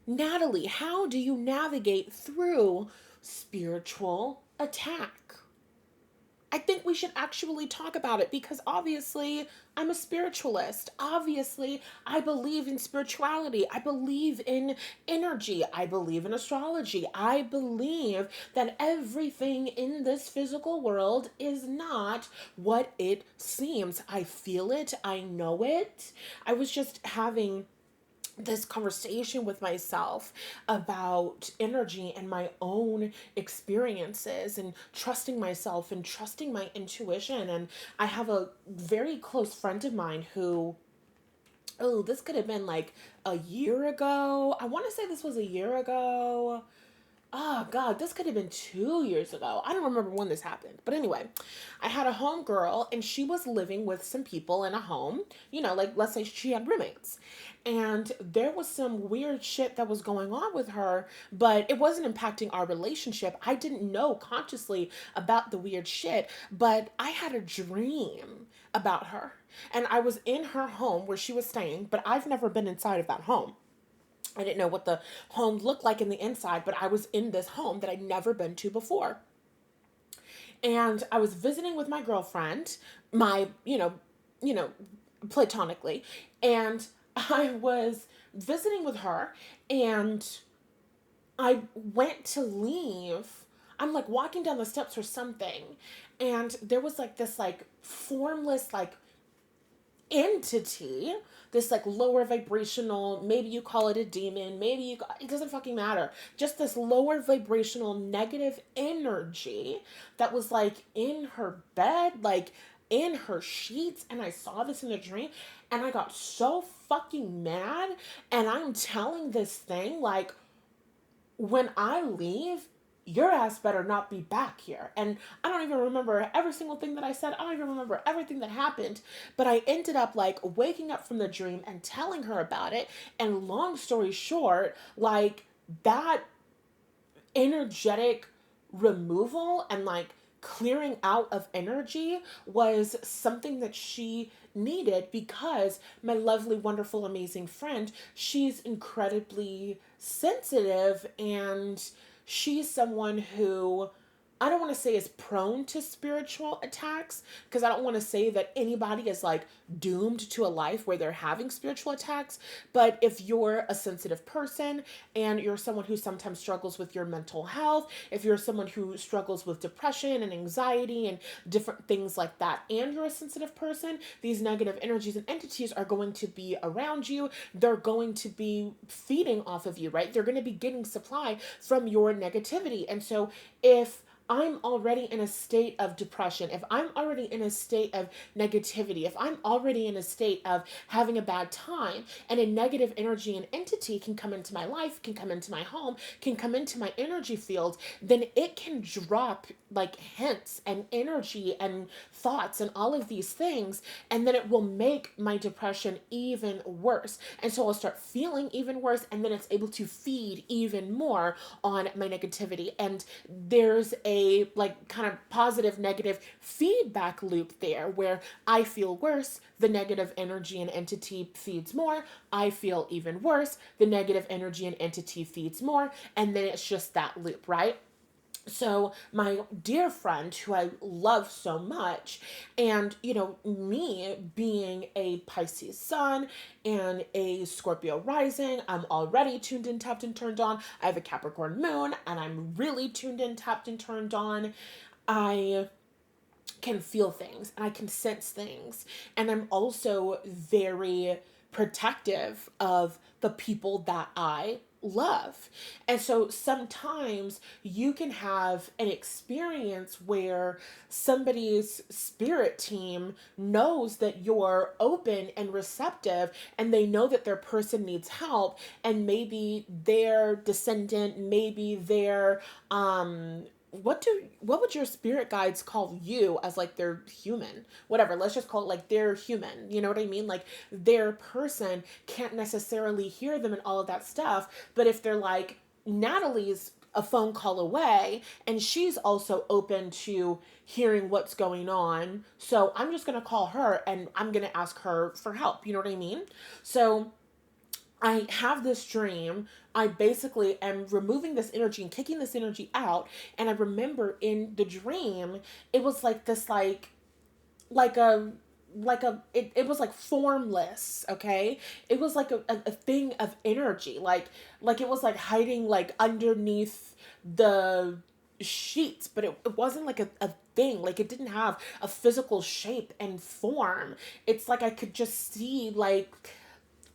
Natalie, how do you navigate through spiritual attack? I think we should actually talk about it because obviously I'm a spiritualist. Obviously, I believe in spirituality. I believe in energy. I believe in astrology. I believe that everything in this physical world is not what it seems. I feel it. I know it. I was just having this conversation with myself about energy and my own experiences and trusting myself and trusting my intuition. And I have a very close friend of mine who, oh, this could have been like a year ago. I want to say this was a year ago. Oh God, this could have been 2 years ago. I don't remember when this happened. But anyway, I had a home girl and she was living with some people in a home, like let's say she had roommates. And there was some weird shit that was going on with her, but it wasn't impacting our relationship. I didn't know consciously about the weird shit, but I had a dream about her. And I was in her home where she was staying, but I've never been inside of that home. I didn't know what the home looked like in the inside, but I was in this home that I'd never been to before. And I was visiting with my girlfriend, my, platonically, and I was visiting with her and I went to leave. I'm like walking down the steps or something, and there was like this like formless like entity, this like lower vibrational, maybe you call it a demon, maybe it doesn't fucking matter, just this lower vibrational negative energy that was like in her bed, like in her sheets. And I saw this in a dream and I got so fucking mad. And I'm telling this thing like, when I leave, your ass better not be back here. And I don't even remember every single thing that I said. I don't even remember everything that happened. But I ended up like waking up from the dream and telling her about it. And long story short, like that energetic removal and like clearing out of energy was something that she needed because my lovely, wonderful, amazing friend, she's incredibly sensitive and she's someone who I don't want to say is prone to spiritual attacks because I don't want to say that anybody is like doomed to a life where they're having spiritual attacks. But if you're a sensitive person and you're someone who sometimes struggles with your mental health, if you're someone who struggles with depression and anxiety and different things like that, and you're a sensitive person, these negative energies and entities are going to be around you. They're going to be feeding off of you, right? They're going to be getting supply from your negativity. And so if I'm already in a state of depression, if I'm already in a state of negativity, if I'm already in a state of having a bad time, and a negative energy and entity can come into my life, can come into my home, can come into my energy field, then it can drop like hints and energy and thoughts and all of these things, and then it will make my depression even worse. And so I'll start feeling even worse, and then it's able to feed even more on my negativity. And there's a like kind of positive negative feedback loop there where I feel worse, the negative energy and entity feeds more, I feel even worse, the negative energy and entity feeds more, and then it's just that loop, right? So my dear friend who I love so much, and me being a Pisces sun and a Scorpio rising, I'm already tuned in, tapped and turned on. I have a Capricorn moon and I'm really tuned in, tapped and turned on. I can feel things and I can sense things, and I'm also very protective of the people that I love. And so sometimes you can have an experience where somebody's spirit team knows that you're open and receptive and they know that their person needs help, and maybe their descendant, maybe their what would your spirit guides call you as like their human, whatever, let's just call it like their human, you know what I mean, like their person can't necessarily hear them and all of that stuff, but if they're like, Natalie's a phone call away and she's also open to hearing what's going on, so I'm just going to call her and I'm going to ask her for help, you know what I mean? So I have this dream. I basically am removing this energy and kicking this energy out. And I remember in the dream, it was like this, like a it was like formless. Okay, it was like a thing of energy, like it was like hiding like underneath the sheets, but it wasn't like a thing. Like it didn't have a physical shape and form. It's like I could just see like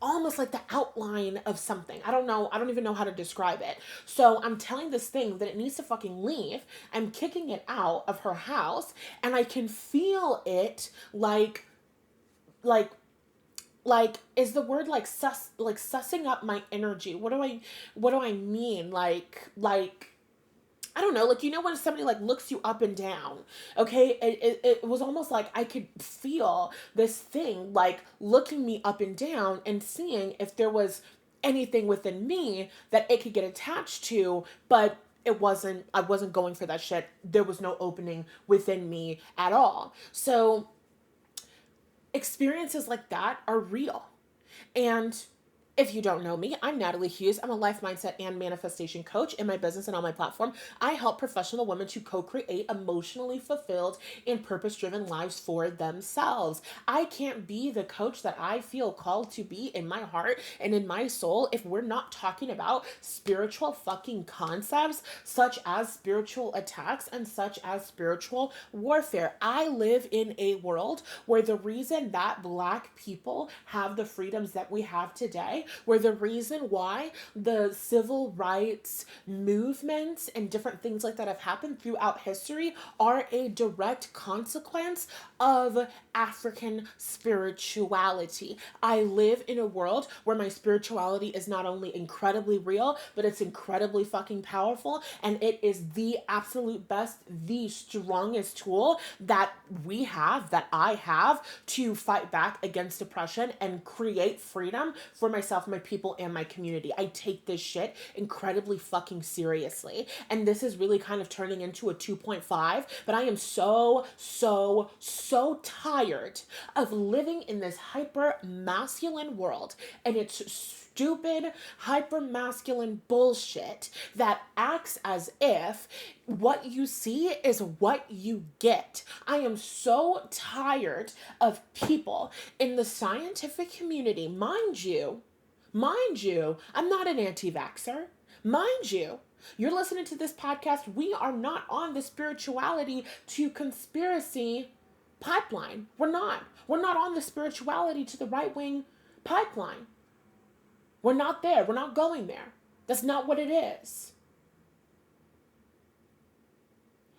almost like the outline of something. I don't know. I don't even know how to describe it. So I'm telling this thing that it needs to fucking leave. I'm kicking it out of her house, and I can feel it like is the word like sussing up my energy. What do I mean? Like I don't know, like when somebody like looks you up and down, okay? It was almost like I could feel this thing like looking me up and down and seeing if there was anything within me that it could get attached to, but I wasn't going for that shit. There was no opening within me at all. So experiences like that are real. And if you don't know me, I'm Natalie Hughes. I'm a life mindset and manifestation coach. In my business and on my platform, I help professional women to co-create emotionally fulfilled and purpose-driven lives for themselves. I can't be the coach that I feel called to be in my heart and in my soul if we're not talking about spiritual fucking concepts such as spiritual attacks and such as spiritual warfare. I live in a world where the reason that Black people have the freedoms that we have today, where the reason why the civil rights movements and different things like that have happened throughout history are a direct consequence of African spirituality. I live in a world where my spirituality is not only incredibly real, but it's incredibly fucking powerful, and it is the absolute best, the strongest tool that that I have to fight back against oppression and create freedom for myself, my people, and my community. I take this shit incredibly fucking seriously. And this is really kind of turning into a 2.5, but I am so tired of living in this hyper masculine world, and it's stupid hyper masculine bullshit that acts as if what you see is what you get. I am so tired of people in the scientific community, mind you, I'm not an anti-vaxxer. Mind you, you're listening to this podcast. We are not on the spirituality to conspiracy pipeline. We're not. We're not on the spirituality to the right wing pipeline. We're not there. We're not going there. That's not what it is.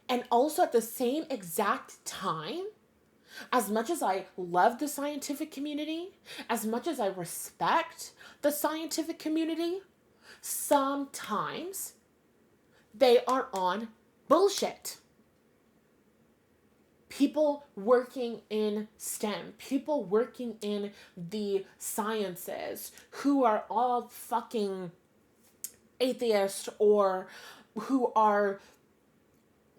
And also at the same exact time, as much as I love the scientific community, as much as I respect the scientific community, sometimes they are on bullshit. People working in STEM, people working in the sciences who are all fucking atheists, or who are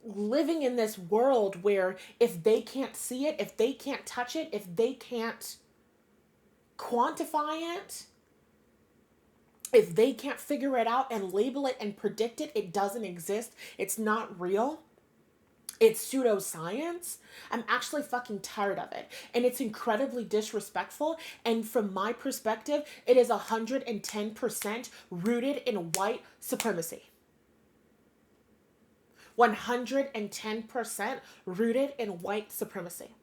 living in this world where if they can't see it, if they can't touch it, if they can't quantify it, if they can't figure it out and label it and predict it, it doesn't exist, it's not real, it's pseudoscience. I'm actually fucking tired of it. And it's incredibly disrespectful. And from my perspective, it is 110% rooted in white supremacy. 110% rooted in white supremacy.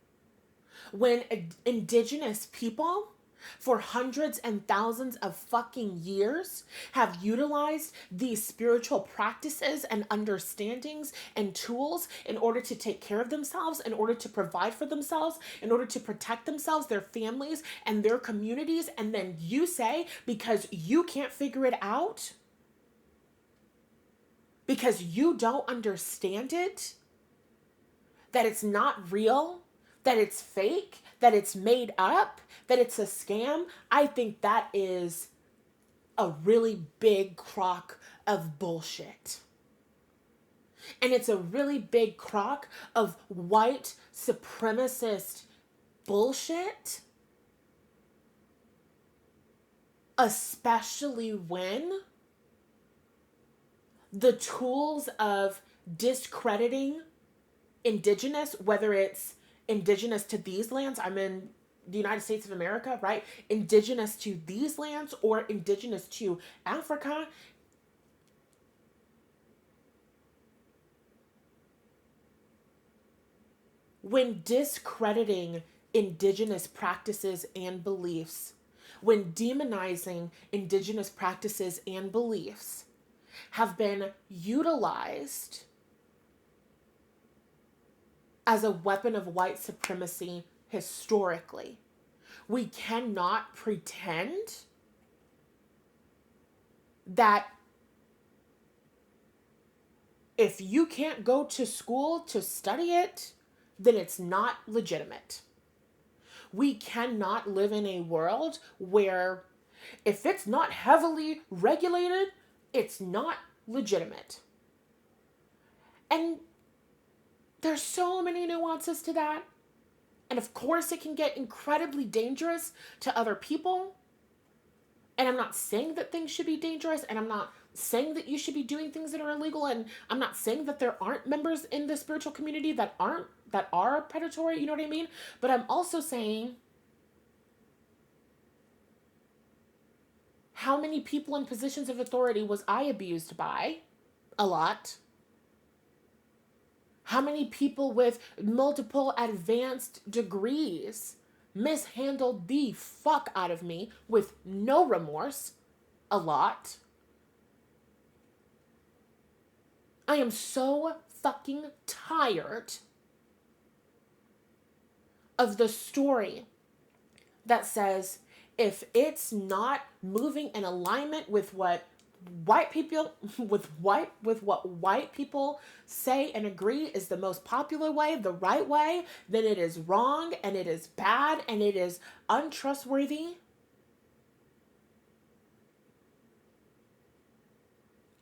When indigenous people for hundreds and thousands of fucking years have utilized these spiritual practices and understandings and tools in order to take care of themselves, in order to provide for themselves, in order to protect themselves, their families, and their communities, and then you say, because you can't figure it out, because you don't understand it, that it's not real, that it's fake, that it's made up, that it's a scam, I think that is a really big crock of bullshit. And it's a really big crock of white supremacist bullshit. especially when the tools of discrediting indigenous, whether it's indigenous to these lands, I'm in the United States of America, right? Indigenous to these lands or indigenous to Africa, when discrediting indigenous practices and beliefs, when demonizing indigenous practices and beliefs have been utilized as a weapon of white supremacy historically, we cannot pretend that if you can't go to school to study it, then it's not legitimate. We cannot live in a world where if it's not heavily regulated, it's not legitimate. And there's so many nuances to that. And of course, it can get incredibly dangerous to other people. And I'm not saying that things should be dangerous, and I'm not saying that you should be doing things that are illegal, and I'm not saying that there aren't members in the spiritual community that are predatory, you know what I mean? But I'm also saying, how many people in positions of authority was I abused by? A lot. How many people with multiple advanced degrees mishandled the fuck out of me with no remorse? A lot. I am so fucking tired of the story that says if it's not moving in alignment with what white people with what white people say and agree is the most popular way, the right way, then it is wrong and it is bad and it is untrustworthy.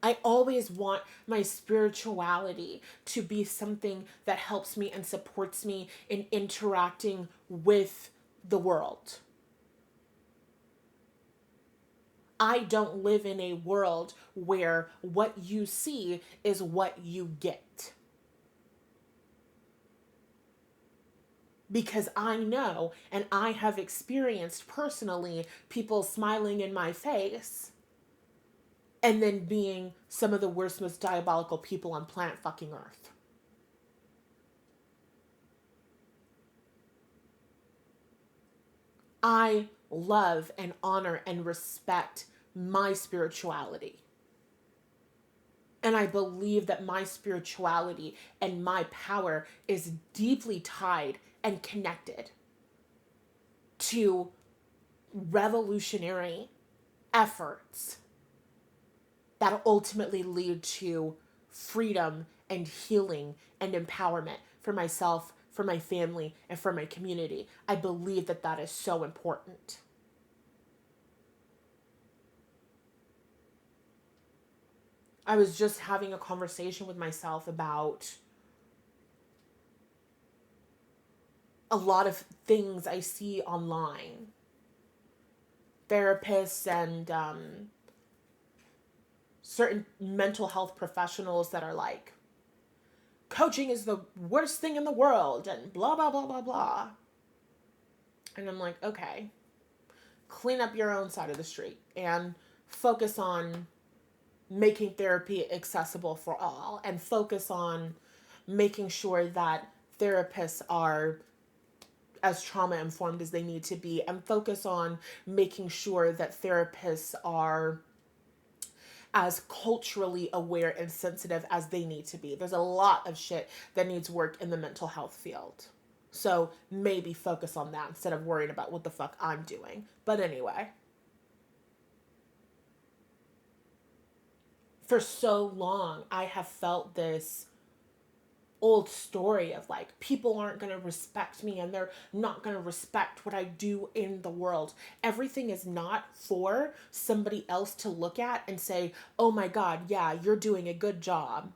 I always want my spirituality to be something that helps me and supports me in interacting with the world. I don't live in a world where what you see is what you get. Because I know and I have experienced personally people smiling in my face and then being some of the worst, most diabolical people on planet fucking Earth. I love and honor and respect my spirituality. And I believe that my spirituality and my power is deeply tied and connected to revolutionary efforts that ultimately lead to freedom and healing and empowerment for myself, for my family, and for my community. I believe that that is so important. I was just having a conversation with myself about a lot of things I see online. Therapists and certain mental health professionals that are like, coaching is the worst thing in the world and blah, blah, blah, blah, blah. And I'm like, okay, clean up your own side of the street and focus on making therapy accessible for all and focus on making sure that therapists are as trauma informed as they need to be and focus on making sure that therapists are as culturally aware and sensitive as they need to be. There's a lot of shit that needs work in the mental health field. So maybe focus on that instead of worrying about what the fuck I'm doing. But anyway. For so long, I have felt this old story of like people aren't going to respect me and they're not going to respect what I do in the world. Everything is not for somebody else to look at and say, "Oh my god, yeah, you're doing a good job."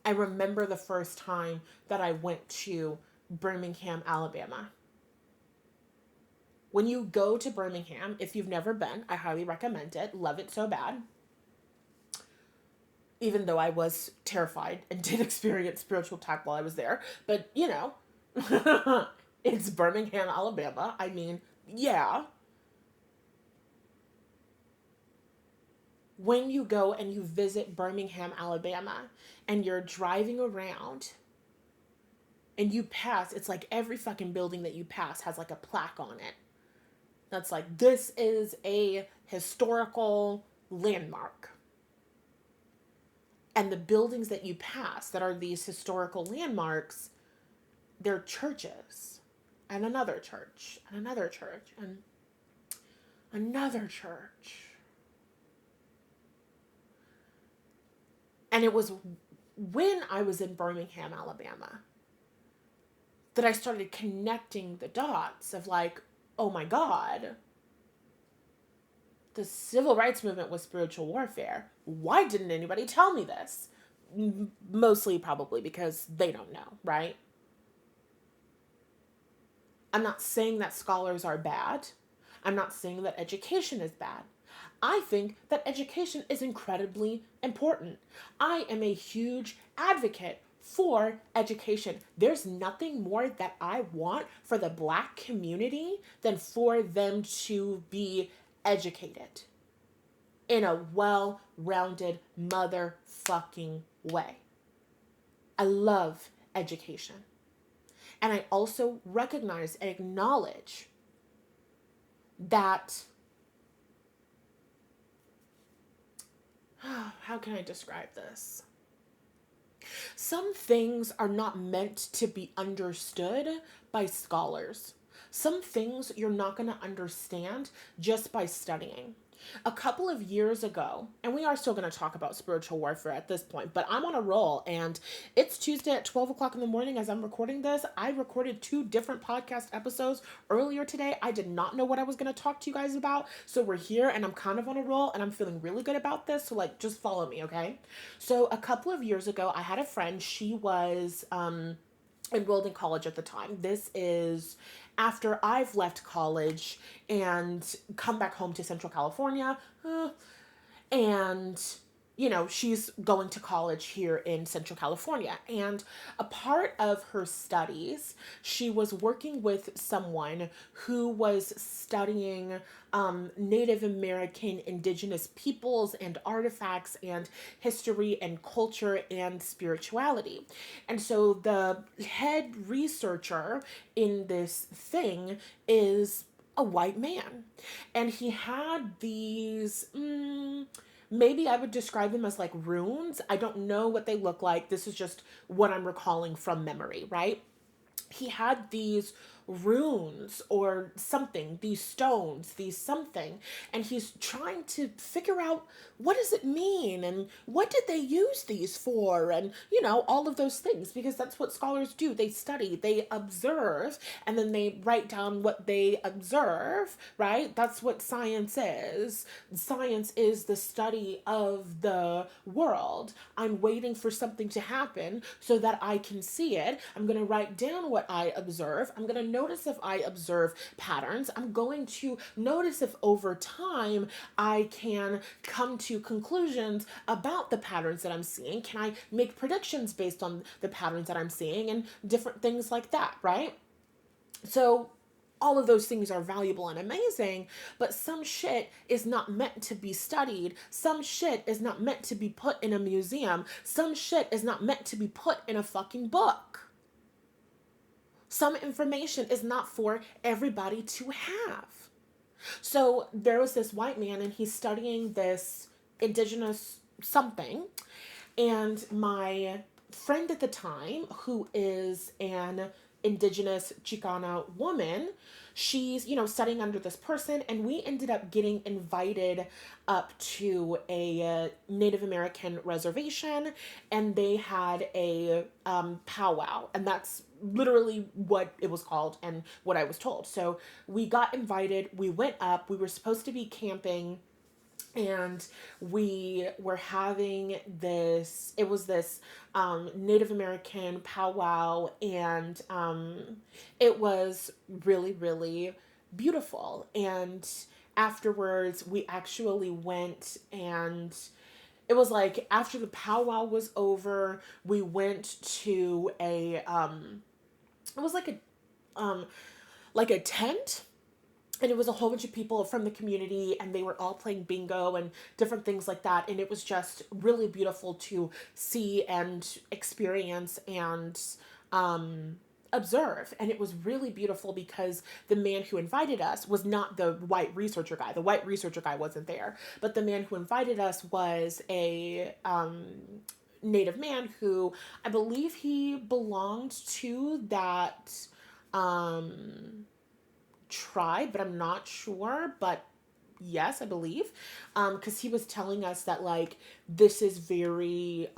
I remember the first time that I went to Birmingham, Alabama. When you go to Birmingham, if you've never been, I highly recommend it. Love it so bad. Even though I was terrified and did experience spiritual attack while I was there. But, it's Birmingham, Alabama. I mean, yeah. When you go and you visit Birmingham, Alabama, and you're driving around and you pass, it's like every fucking building that you pass has like a plaque on it. That's like, this is a historical landmark. And the buildings that you pass that are these historical landmarks, they're churches. And another church. And another church. And another church. And it was when I was in Birmingham, Alabama, that I started connecting the dots of like, oh my God, the civil rights movement was spiritual warfare. Why didn't anybody tell me this? Mostly probably because they don't know, right? I'm not saying that scholars are bad. I'm not saying that education is bad. I think that education is incredibly important. I am a huge advocate for education. There's nothing more that I want for the Black community than for them to be educated in a well-rounded motherfucking way. I love education. And I also recognize and acknowledge that, how can I describe this? Some things are not meant to be understood by scholars. Some things you're not going to understand just by studying. A couple of years ago, and we are still going to talk about spiritual warfare at this point, but I'm on a roll, and it's Tuesday at 12 o'clock in the morning as I'm recording this. I recorded 2 different podcast episodes earlier today. I did not know what I was going to talk to you guys about, so we're here, and I'm kind of on a roll, and I'm feeling really good about this, so like, just follow me, okay? So a couple of years ago, I had a friend. She was enrolled in college at the time. This is after I've left college and come back home to Central California. And, she's going to college here in Central California. And a part of her studies, she was working with someone who was studying Native American indigenous peoples and artifacts and history and culture and spirituality. And so the head researcher in this thing is a white man. And he had these, maybe I would describe them as like runes. I don't know what they look like. This is just what I'm recalling from memory, right? He had these runes or something, these stones, these something, and he's trying to figure out what does it mean and what did they use these for, and all of those things, because that's what scholars do. They study, they observe, and then they write down what they observe, right? That's what science is. Science is the study of the world. I'm waiting for something to happen so that I can see it. I'm going to write down what I observe. I'm going to notice if I observe patterns. I'm going to notice if over time I can come to conclusions about the patterns that I'm seeing. Can I make predictions based on the patterns that I'm seeing and different things like that, right? So all of those things are valuable and amazing, but some shit is not meant to be studied. Some shit is not meant to be put in a museum. Some shit is not meant to be put in a fucking book. Some information is not for everybody to have. So there was this white man and he's studying this indigenous something. And my friend at the time, who is an indigenous Chicana woman, she's, studying under this person, and we ended up getting invited up to a Native American reservation, and they had a powwow, and that's literally what it was called and what I was told. So we got invited, we went up, we were supposed to be camping And we were having this, it was this Native American powwow, and it was really, really beautiful. And afterwards we actually went, and it was like after the powwow was over, we went to a it was like a tent, and it was a whole bunch of people from the community, and they were all playing bingo and different things like that, and it was just really beautiful to see and experience and observe. And it was really beautiful because the man who invited us was not the white researcher guy. The white researcher guy wasn't there, but the man who invited us was a native man who, I believe, he belonged to that tribe, but I'm not sure. But yes, I believe, because he was telling us that like this is very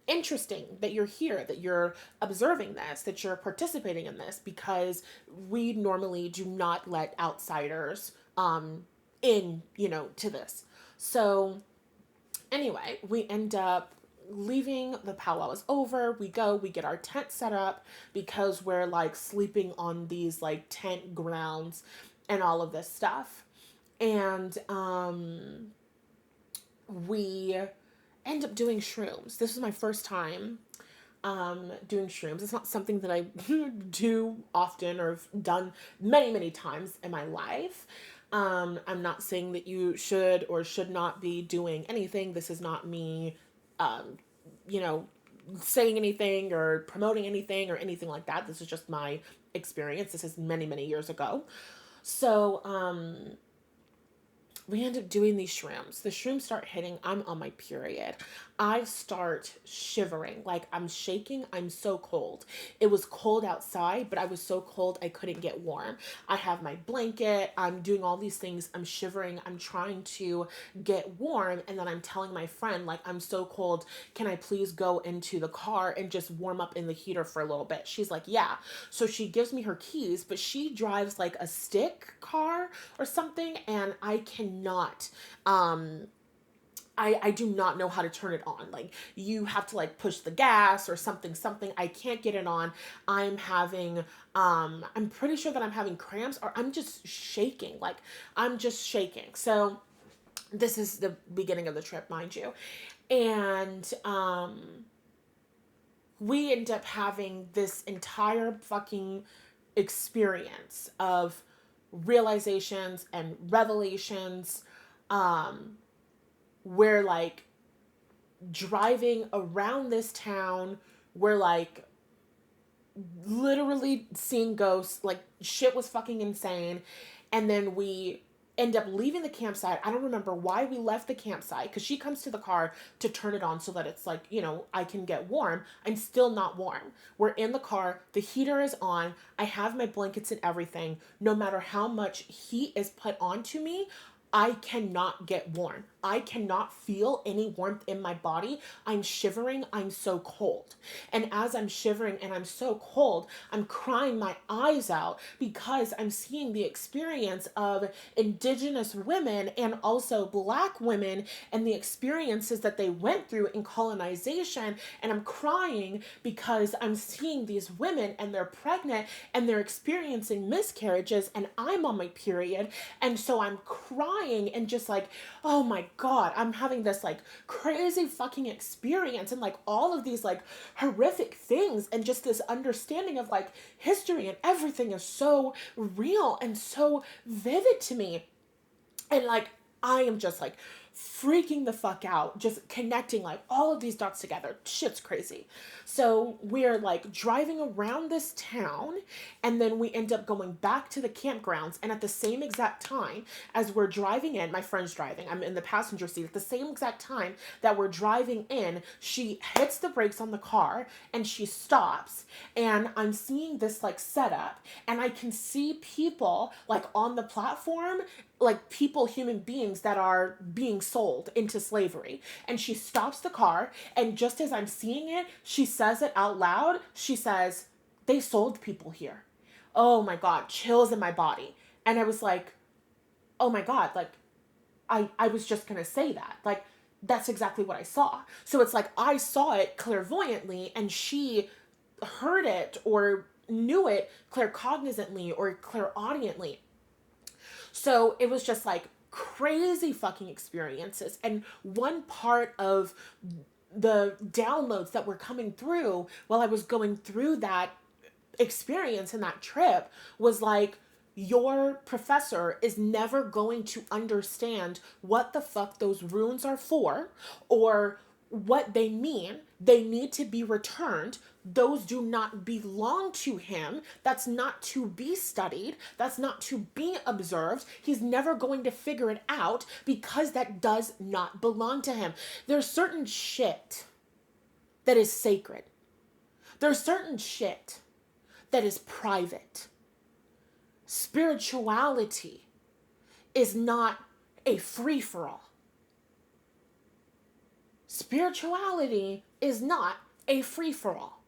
interesting that you're here, that you're observing this, that you're participating in this, because we normally do not let outsiders in, to this. So anyway, we end up leaving. The powwow is over. We go, we get our tent set up because we're like sleeping on these like tent grounds and all of this stuff. And we end up doing shrooms. This was my first time doing shrooms. It's not something that I do often or have done many, many times in my life. I'm not saying that you should or should not be doing anything. This is not me, um, you know, saying anything or promoting anything or anything like that. This is just my experience. This is many, many years ago. So, we end up doing these shrooms. The shrooms start hitting. I'm on my period. I start shivering. Like I'm shaking. I'm so cold. It was cold outside, but I was so cold I couldn't get warm. I have my blanket. I'm doing all these things. I'm shivering. I'm trying to get warm. And then I'm telling my friend, like, I'm so cold. Can I please go into the car and just warm up in the heater for a little bit? She's like, yeah. So she gives me her keys, but she drives like a stick car or something, and I cannot I do not know how to turn it on. Like you have to like push the gas or something. I can't get it on. I'm having I'm pretty sure that I'm having cramps, or I'm just shaking. Like I'm just shaking. So this is the beginning of the trip, mind you. And we end up having this entire fucking experience of realizations and revelations, um we're like driving around this town. We're like literally seeing ghosts. Like shit was fucking insane. And then we end up leaving the campsite. I don't remember why we left the campsite, because she comes to the car to turn it on so that it's like, I can get warm. I'm still not warm. We're in the car. The heater is on. I have my blankets and everything. No matter how much heat is put onto me, I cannot get warm. I cannot feel any warmth in my body. I'm shivering. I'm so cold. And as I'm shivering and I'm so cold, I'm crying my eyes out because I'm seeing the experience of indigenous women and also black women and the experiences that they went through in colonization. And I'm crying because I'm seeing these women and they're pregnant and they're experiencing miscarriages, and I'm on my period. And so I'm crying and just like, oh my God, I'm having this like crazy fucking experience and like all of these like horrific things, and just this understanding of like history and everything is so real and so vivid to me. And like, I am just like freaking the fuck out, just connecting like all of these dots together. Shit's crazy. So we're like driving around this town, and then we end up going back to the campgrounds. And at the same exact time as we're driving in, my friend's driving, I'm in the passenger seat. At the same exact time that we're driving in, she hits the brakes on the car and she stops. And I'm seeing this like setup, and I can see people like on the platform, like people, human beings that are being sold into slavery. And she stops the car, and just as I'm seeing it, she says it out loud. She says, they sold people here. Oh my God, chills in my body. And I was like, oh my God, like I was just going to say that. Like, that's exactly what I saw. So it's like I saw it clairvoyantly and she heard it or knew it claircognizantly or clairaudiently. So it was just like crazy fucking experiences. And one part of the downloads that were coming through while I was going through that experience and that trip was like, your professor is never going to understand what the fuck those runes are for or what they mean. They need to be returned. Those do not belong to him. That's not to be studied. That's not to be observed. He's never going to figure it out because that does not belong to him. There's certain shit that is sacred. There's certain shit that is private. Spirituality is not a free-for-all. Spirituality is not a free-for-all.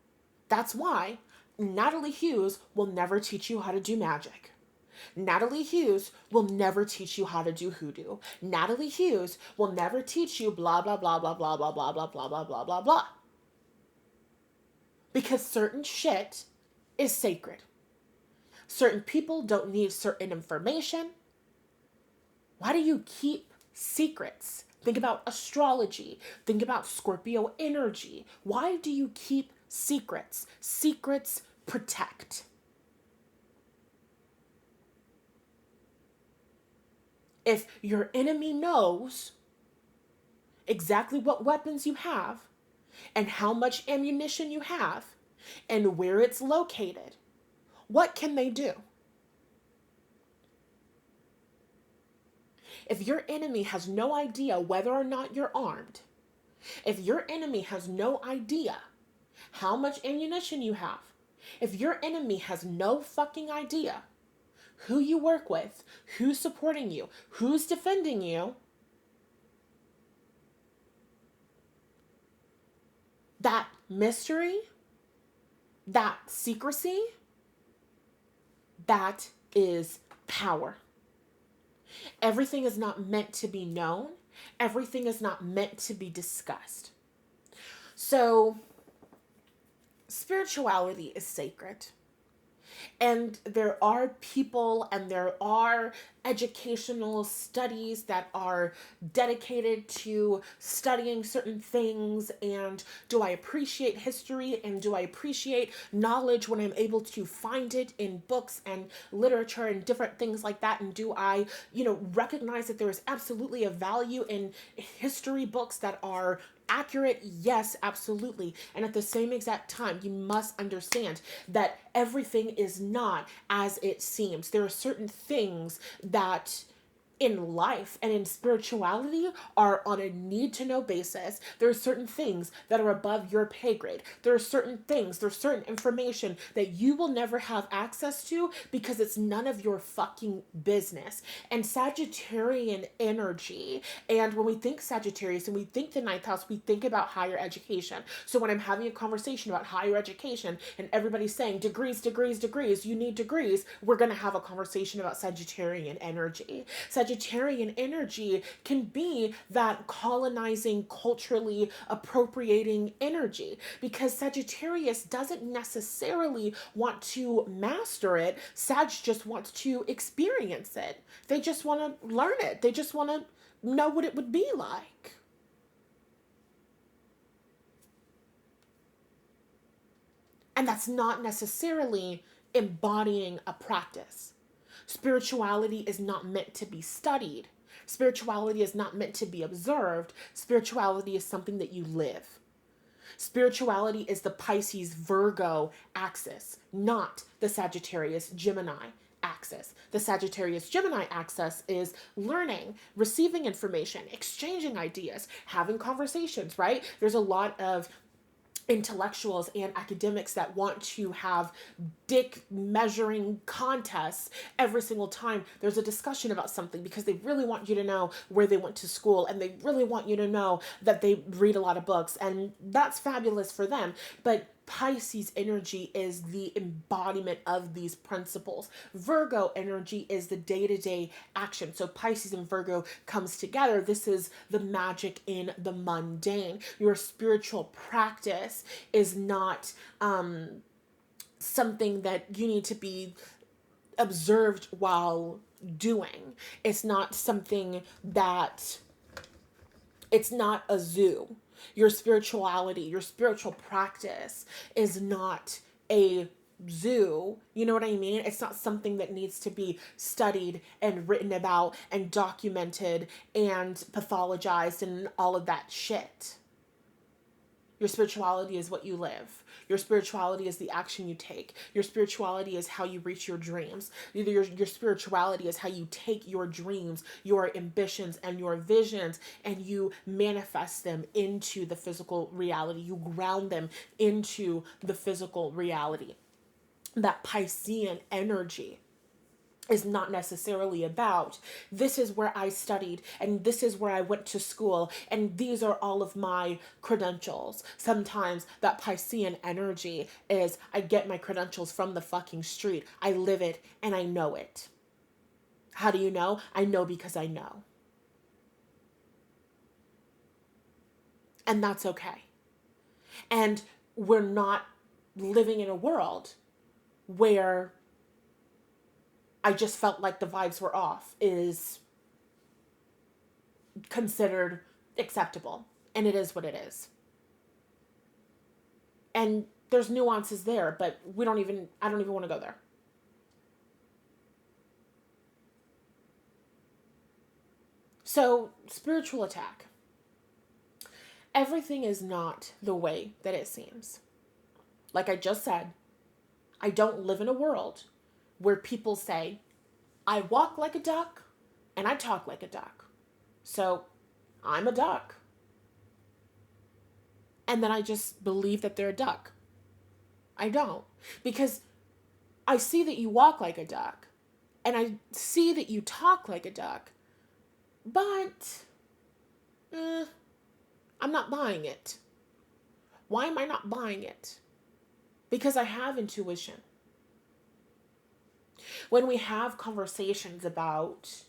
That's why Natalie Hughes will never teach you how to do magic. Natalie Hughes will never teach you how to do hoodoo. Natalie Hughes will never teach you blah, blah, blah, blah, blah, blah, blah, blah, blah, blah, blah, blah, blah. Because certain shit is sacred. Certain people don't need certain information. Why do you keep secrets? Think about astrology. Think about Scorpio energy. Why do you keep secrets? Secrets protect. If your enemy knows exactly what weapons you have and how much ammunition you have and where it's located, what can they do? If your enemy has no idea whether or not you're armed, if your enemy has no idea how much ammunition you have, if your enemy has no fucking idea who you work with, who's supporting you, who's defending you, that mystery, that secrecy, that is power. Everything is not meant to be known. Everything is not meant to be discussed. So, spirituality is sacred. And there are people and there are educational studies that are dedicated to studying certain things. And do I appreciate history and do I appreciate knowledge when I'm able to find it in books and literature and different things like that? And do I, recognize that there is absolutely a value in history books that are accurate? Yes, absolutely. And at the same exact time, you must understand that everything is not as it seems. There are certain things that in life and in spirituality are on a need to know basis. There are certain things that are above your pay grade. There are certain things, there's certain information that you will never have access to because it's none of your fucking business. And Sagittarian energy, and when we think Sagittarius and we think the ninth house, we think about higher education. So when I'm having a conversation about higher education and everybody's saying degrees, degrees, degrees, you need degrees, we're going to have a conversation about Sagittarian energy. Sagittarian energy can be that colonizing, culturally appropriating energy because Sagittarius doesn't necessarily want to master it. Sag just wants to experience it. They just want to learn it. They just want to know what it would be like. And that's not necessarily embodying a practice. Spirituality is not meant to be studied. Spirituality is not meant to be observed. Spirituality is something that you live. Spirituality is the Pisces Virgo axis, not the Sagittarius Gemini axis. The Sagittarius Gemini axis is learning, receiving information, exchanging ideas, having conversations, right? There's a lot of intellectuals and academics that want to have dick measuring contests every single time there's a discussion about something because they really want you to know where they went to school and they really want you to know that they read a lot of books, and that's fabulous for them. But Pisces energy is the embodiment of these principles. Virgo energy is the day-to-day action. So Pisces and Virgo comes together. This is the magic in the mundane. Your spiritual practice is not something that you need to be observed while doing. It's not something that, it's not a zoo. Your spirituality, your spiritual practice is not a zoo. You know what I mean? It's not something that needs to be studied and written about and documented and pathologized and all of that shit. Your spirituality is what you live. Your spirituality is the action you take. Your spirituality is how you reach your dreams. Your spirituality is how you take your dreams, your ambitions, and your visions, and you manifest them into the physical reality. You ground them into the physical reality. That Piscean energy is not necessarily about, this is where I studied and this is where I went to school and these are all of my credentials. Sometimes that Piscean energy is, I get my credentials from the fucking street. I live it and I know it. How do you know? I know because I know. And that's okay. And we're not living in a world where I just felt like the vibes were off is considered acceptable. And it is what it is. And there's nuances there, but I don't even want to go there. So, spiritual attack. Everything is not the way that it seems. Like I just said, I don't live in a world where people say, I walk like a duck and I talk like a duck. So I'm a duck. And then I just believe that they're a duck. I don't. Because I see that you walk like a duck and I see that you talk like a duck, but I'm not buying it. Why am I not buying it? Because I have intuition. When we have conversations about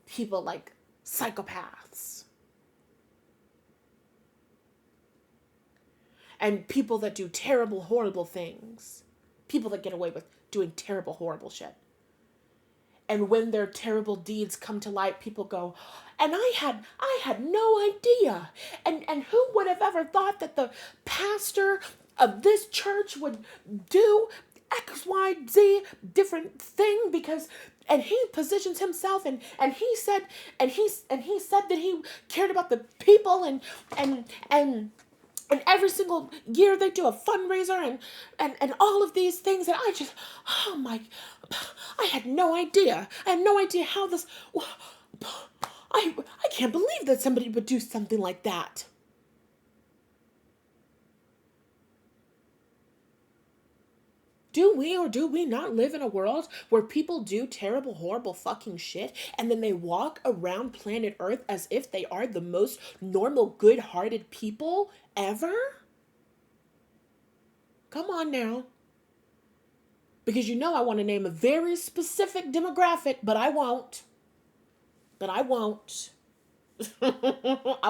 people like psychopaths and people that do terrible, horrible things, people that get away with doing terrible, horrible shit. And when their terrible deeds come to light, people go, and I had no idea. And who would have ever thought that the pastor of this church would do XYZ different thing because, and he positions himself and he said that he cared about the people and every single year they do a fundraiser and all of these things. And I just, oh my, I had no idea. I had no idea how this, I can't believe that somebody would do something like that. Do we or do we not live in a world where people do terrible, horrible fucking shit and then they walk around planet Earth as if they are the most normal, good-hearted people ever? Come on now. Because you know I want to name a very specific demographic, but I won't. I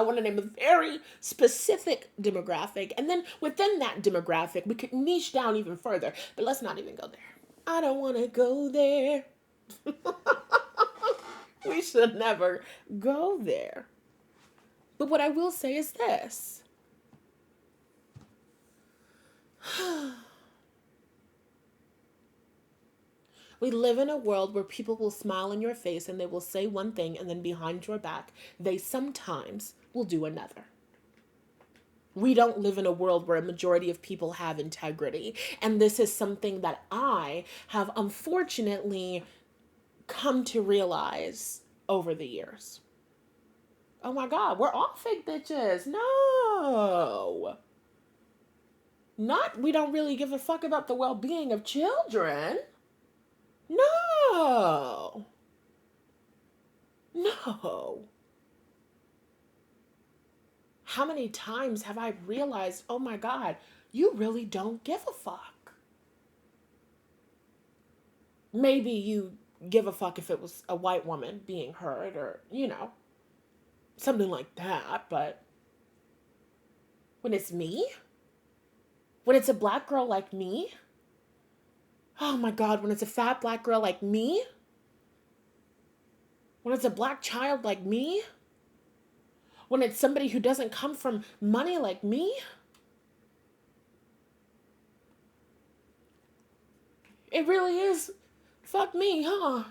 want to name a very specific demographic. And then within that demographic, we could niche down even further. But let's not even go there. I don't want to go there. We should never go there. But what I will say is this. We live in a world where people will smile in your face and they will say one thing and then behind your back, they sometimes will do another. We don't live in a world where a majority of people have integrity. And this is something that I have unfortunately come to realize over the years. Oh my God, we're all fake bitches. No. Not we don't really give a fuck about the well-being of children. No. No. How many times have I realized, oh my God, You really don't give a fuck. Maybe you give a fuck if it was a white woman being hurt or, something like that. But when it's me, when it's a black girl like me, oh my God, when it's a fat black girl like me, when it's a black child like me, when it's somebody who doesn't come from money like me, it really is fuck me, huh?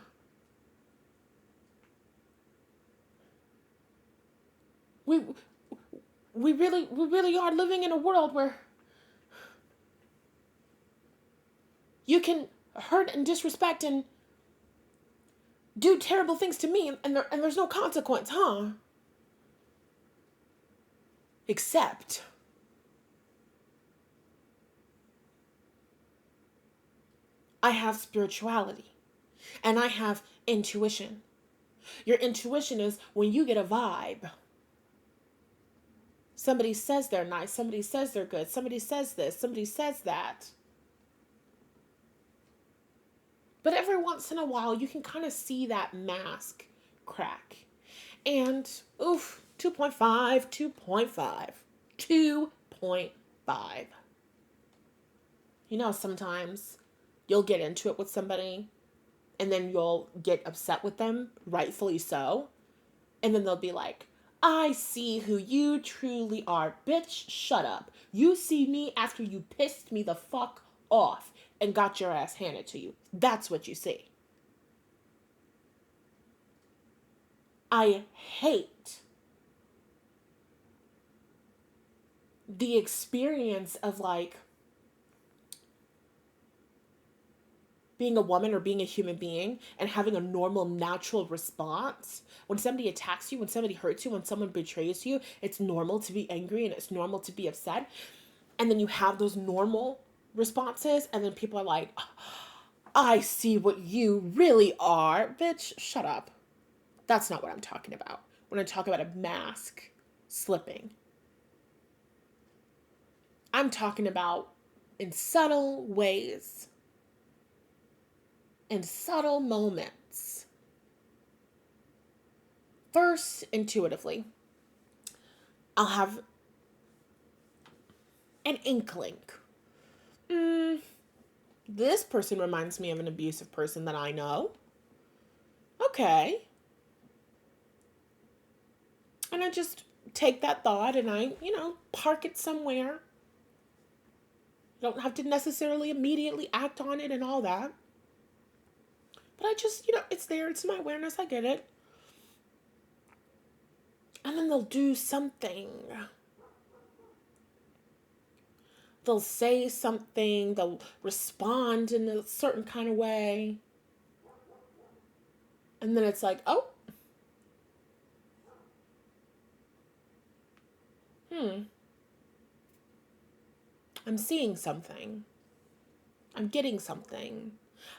We we really are living in a world where you can hurt and disrespect and do terrible things to me and there's no consequence, huh? Except I have spirituality and I have intuition. Your intuition is when you get a vibe. Somebody says they're nice, somebody says they're good, somebody says this, somebody says that. But every once in a while, you can kind of see that mask crack. And, oof, 2.5, 2.5, 2.5. Sometimes you'll get into it with somebody and then you'll get upset with them, rightfully so. And then they'll be like, I see who you truly are. Bitch, shut up. You see me after you pissed me the fuck off and got your ass handed to you. That's what you see. I hate the experience of being a woman or being a human being and having a normal, natural response. When somebody attacks you, when somebody hurts you, when someone betrays you, it's normal to be angry and it's normal to be upset. And then you have those normal responses, and then people are like, I see what you really are. Bitch, shut up. That's not what I'm talking about. When I talk about a mask slipping, I'm talking about in subtle ways, in subtle moments. First, intuitively, I'll have an inkling. This person reminds me of an abusive person that I know. Okay. And I just take that thought and I, park it somewhere. You don't have to necessarily immediately act on it and all that. But I just, it's there. It's my awareness. I get it. And then they'll do something. They'll say something. They'll respond in a certain kind of way. And then it's like, oh. I'm seeing something. I'm getting something.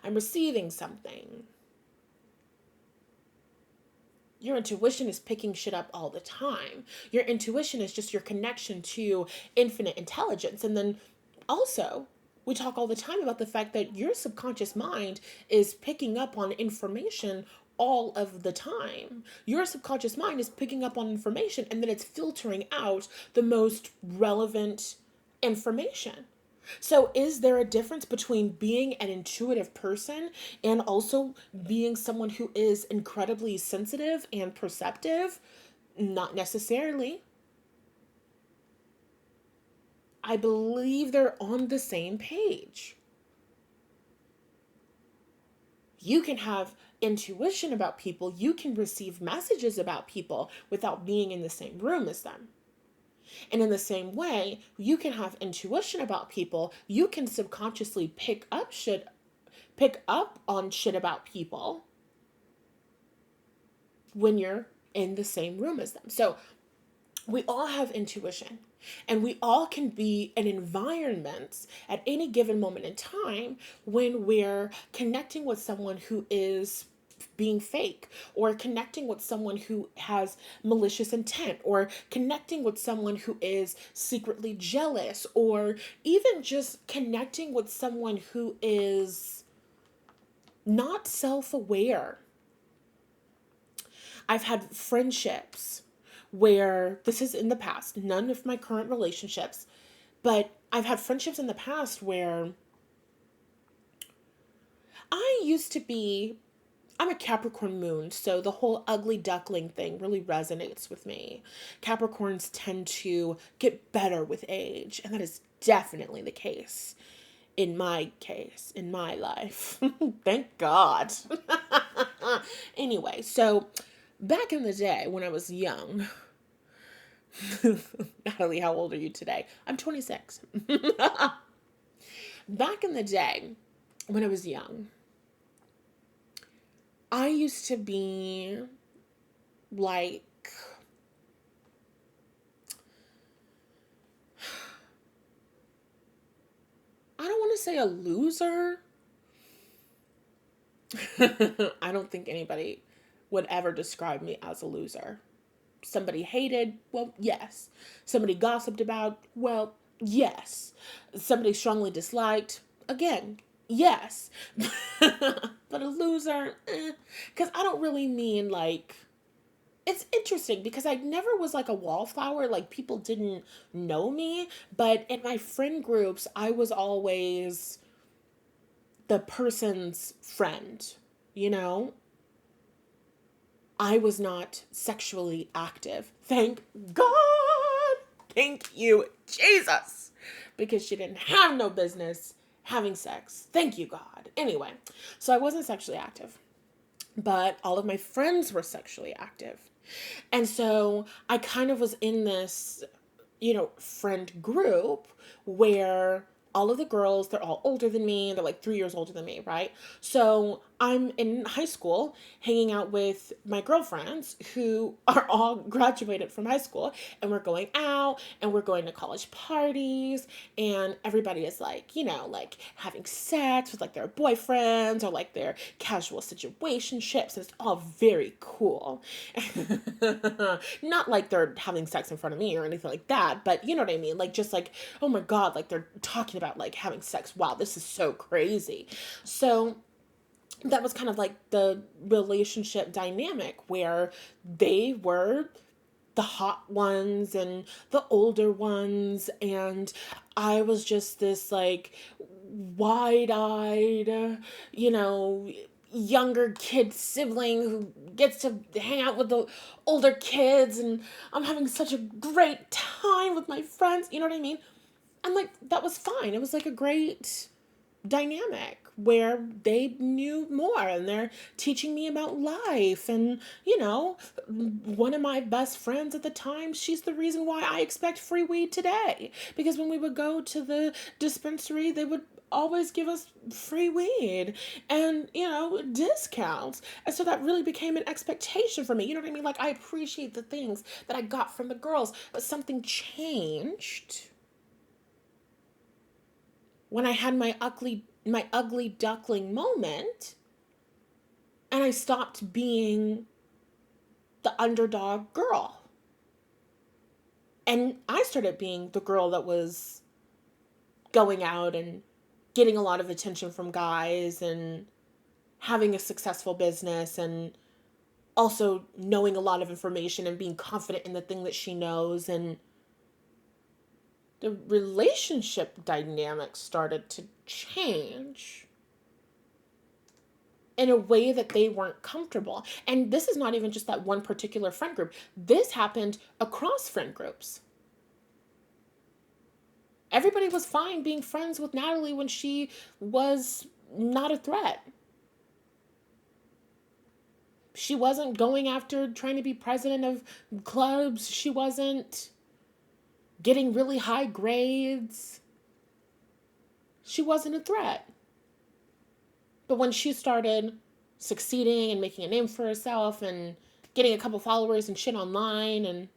I'm receiving something. Your intuition is picking shit up all the time. Your intuition is just your connection to infinite intelligence. And then also, we talk all the time about the fact that your subconscious mind is picking up on information all of the time. Your subconscious mind is picking up on information and then it's filtering out the most relevant information. So is there a difference between being an intuitive person and also being someone who is incredibly sensitive and perceptive? Not necessarily. I believe they're on the same page. You can have intuition about people, you can receive messages about people without being in the same room as them. And in the same way, you can have intuition about people. You can subconsciously pick up on shit about people when you're in the same room as them. So we all have intuition and we all can be in environments at any given moment in time when we're connecting with someone who is being fake, or connecting with someone who has malicious intent, or connecting with someone who is secretly jealous, or even just connecting with someone who is not self aware. I've had friendships where this is in the past, none of my current relationships, but I've had friendships in the past where I used to be, I'm a Capricorn moon, so the whole ugly duckling thing really resonates with me. Capricorns tend to get better with age, and that is definitely the case in my life. Thank God. Anyway, so back in the day when I was young, Natalie, how old are you today? I'm 26. Back in the day when I was young, I used to be like, I don't want to say a loser. I don't think anybody would ever describe me as a loser. Somebody hated, well, yes. Somebody gossiped about, well, yes. Somebody strongly disliked, again, yes. But a loser, because I don't really mean like, it's interesting because I never was like a wallflower, like people didn't know me, but in my friend groups, I was always the person's friend, you know? I was not sexually active. Thank God. Thank you, Jesus. Because she didn't have no business having sex. Thank you, God. Anyway, so I wasn't sexually active, but all of my friends were sexually active. And so I kind of was in this, friend group where all of the girls, they're all older than me. They're like 3 years older than me, right? So I'm in high school hanging out with my girlfriends who are all graduated from high school, and we're going out and we're going to college parties, and everybody is like, like having sex with like their boyfriends or like their casual situationships, and it's all very cool. Not like they're having sex in front of me or anything like that, but you know what I mean? Like, just like, oh my God, like they're talking about like having sex. Wow, this is so crazy. So that was kind of like the relationship dynamic where they were the hot ones and the older ones, and I was just this like wide-eyed, you know, younger kid sibling who gets to hang out with the older kids, and I'm having such a great time with my friends, you know what I mean? And like that was fine. It was like a great dynamic where they knew more and they're teaching me about life. And one of my best friends at the time, she's the reason why I expect free weed today, because when we would go to the dispensary, they would always give us free weed and discounts, and so that really became an expectation for me. You know what I mean? Like, I appreciate the things that I got from the girls, but something changed when I had my ugly duckling moment, and I stopped being the underdog girl. And I started being the girl that was going out and getting a lot of attention from guys and having a successful business, and also knowing a lot of information and being confident in the thing that she knows. And the relationship dynamic started to change in a way that they weren't comfortable. And this is not even just that one particular friend group. This happened across friend groups. Everybody was fine being friends with Natalie when she was not a threat. She wasn't going after trying to be president of clubs. She wasn't getting really high grades. She wasn't a threat. But when she started succeeding and making a name for herself and getting a couple followers and shit online and